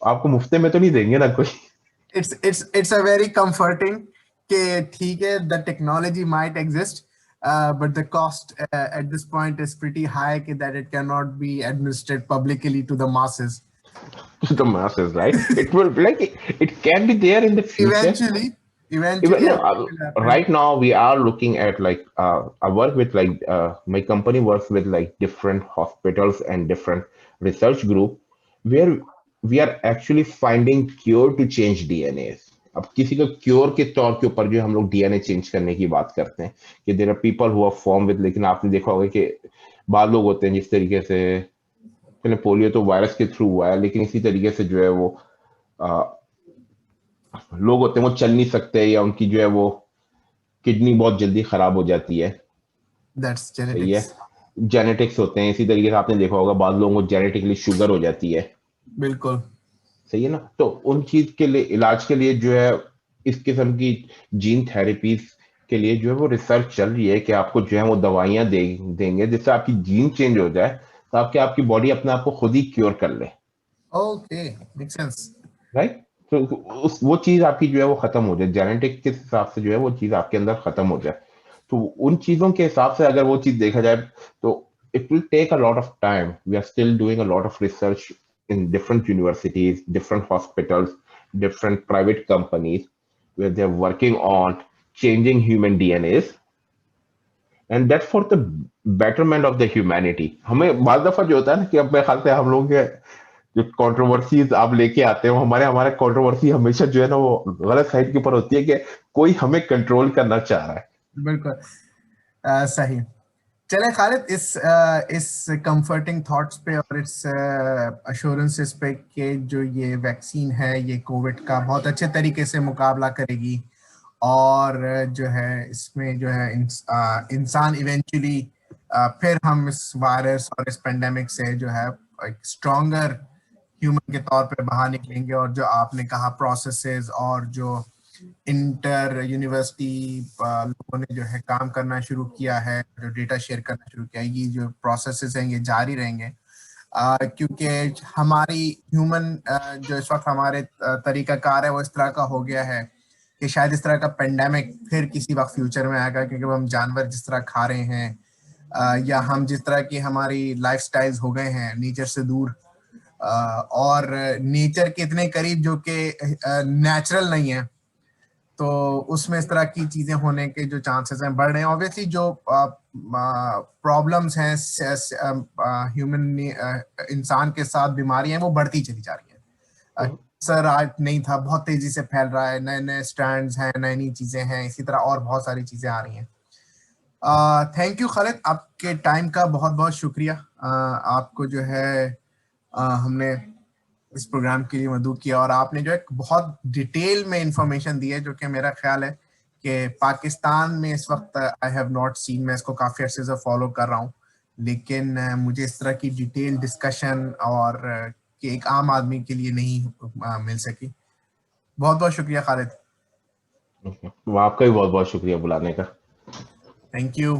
आपको मुफ्ते में तो नहीं देंगे ना कोई। It's a very comforting कि ठीक है, the technology might exist, but the cost at this point is pretty high that it cannot be administered publicly to the masses. To the masses, right? It will like it can be there in the future. Eventually, Even no, yeah, it will happen. right now we are looking at like I work with like my company works with like different hospitals and different research group where we are actually finding cure to change DNA। अब किसी का cure के तौर के ऊपर जो हम लोग डीएनए चेंज करने की बात करते हैं कि there are people who are form with, लेकिन आपने देखा होगा कि बाद लोग होते हैं जिस तरीके से, पहले पोलियो तो वायरस के थ्रू हुआ है, लेकिन इसी तरीके से जो है वो आ, लोग होते हैं वो चल नहीं सकते, या उनकी जो है वो किडनी बहुत जल्दी खराब हो जाती है, That's सही है। genetics. जेनेटिक्स होते हैं, इसी तरीके से आपने देखा होगा बाद लोगों को जेनेटिकली शुगर हो जाती है, बिल्कुल। सही है ना। तो उन चीज के लिए, इलाज के लिए जो है इस किस्म की जीन थेरेपीज के लिए जो है वो रिसर्च चल रही है कि आपको जो है वो दवाइयां देंगे जिससे आपकी जीन चेंज हो जाए, ताकि आपकी बॉडी अपने आप को खुद ही क्योर कर ले, Okay, makes sense. राइट। तो उस वो चीज आपकी जो है वो खत्म हो जाए, जेनेटिक के हिसाब से जो है वो चीज आपके अंदर खत्म हो जाए। तो उन चीजों के हिसाब से अगर वो चीज देखा जाए तो it will take a lot of time. We are still doing a lot of research in different universities, different hospitals, different private companies where they're working on changing human DNAs, and that's for the betterment of the humanity। हमें बाद दफा जो होता है ना कि अब मेरे ख्याल से हम लोग के जो कंट्रोवर्सीज आप लेके आते हो, हमारे हमारे कंट्रोवर्सी हमेशा जो है ना वो गलत साइड के ऊपर होती है कि कोई हमें कंट्रोल करना चाह रहा है। बिल्कुल सही। चले खालिद, इस कंफर्टिंग थॉट्स पे और इस अश्योरेंसेस पे कि जो ये वैक्सीन है ये कोविड का बहुत अच्छे तरीके से मुकाबला करेगी, और जो है इसमें जो है इंसान इवेंचुअली फिर हम इस वायरस और इस पेंडेमिक से जो है एक स्ट्रॉन्गर ह्यूमन के तौर पे बाहर निकलेंगे। और जो आपने कहा प्रोसेसेस और जो इंटर यूनिवर्सिटी लोगों ने जो है काम करना शुरू किया है, जो डेटा शेयर करना शुरू किया है, ये जो प्रोसेसेस हैं ये जारी रहेंगे, क्योंकि हमारी ह्यूमन जो इस वक्त हमारे तरीकाकार है वो इस तरह का हो गया है कि शायद इस तरह का पेंडेमिक फिर किसी वक्त फ्यूचर में आएगा, क्योंकि हम जानवर जिस तरह खा रहे हैं या हम जिस तरह की हमारी लाइफस्टाइल्स हो गए हैं नेचर से दूर, और नेचर के इतने करीब जो कि नेचुरल नहीं है, तो उसमें इस तरह की चीजें होने के जो चांसेस हैं बढ़ रहे हैं। ऑब्वियसली जो प्रॉब्लम्स हैं ह्यूमन इंसान के साथ बीमारियां हैं वो बढ़ती चली जा रही हैं। सर आज नहीं था, बहुत तेजी से फैल रहा है, नए नए स्ट्रैंड्स हैं, नई नई चीजें हैं, इसी तरह और बहुत सारी चीजें आ रही हैं। थैंक यू खालिद, आपके टाइम का बहुत बहुत शुक्रिया। आपको जो है हमने इस प्रोग्राम के लिए मदऊ किया, और आपने जो एक बहुत डिटेल में इंफॉर्मेशन दी है, जो कि मेरा ख्याल है कि पाकिस्तान में इस वक्त आई हैव नॉट सीन, मैं इसको काफ़ी अर्से से फॉलो कर रहा हूँ, लेकिन मुझे इस तरह की डिटेल डिस्कशन और कि एक आम आदमी के लिए नहीं मिल सकी। बहुत बहुत शुक्रिया खालिद। आपका भी बहुत बहुत शुक्रिया बुलाने का। Thank you.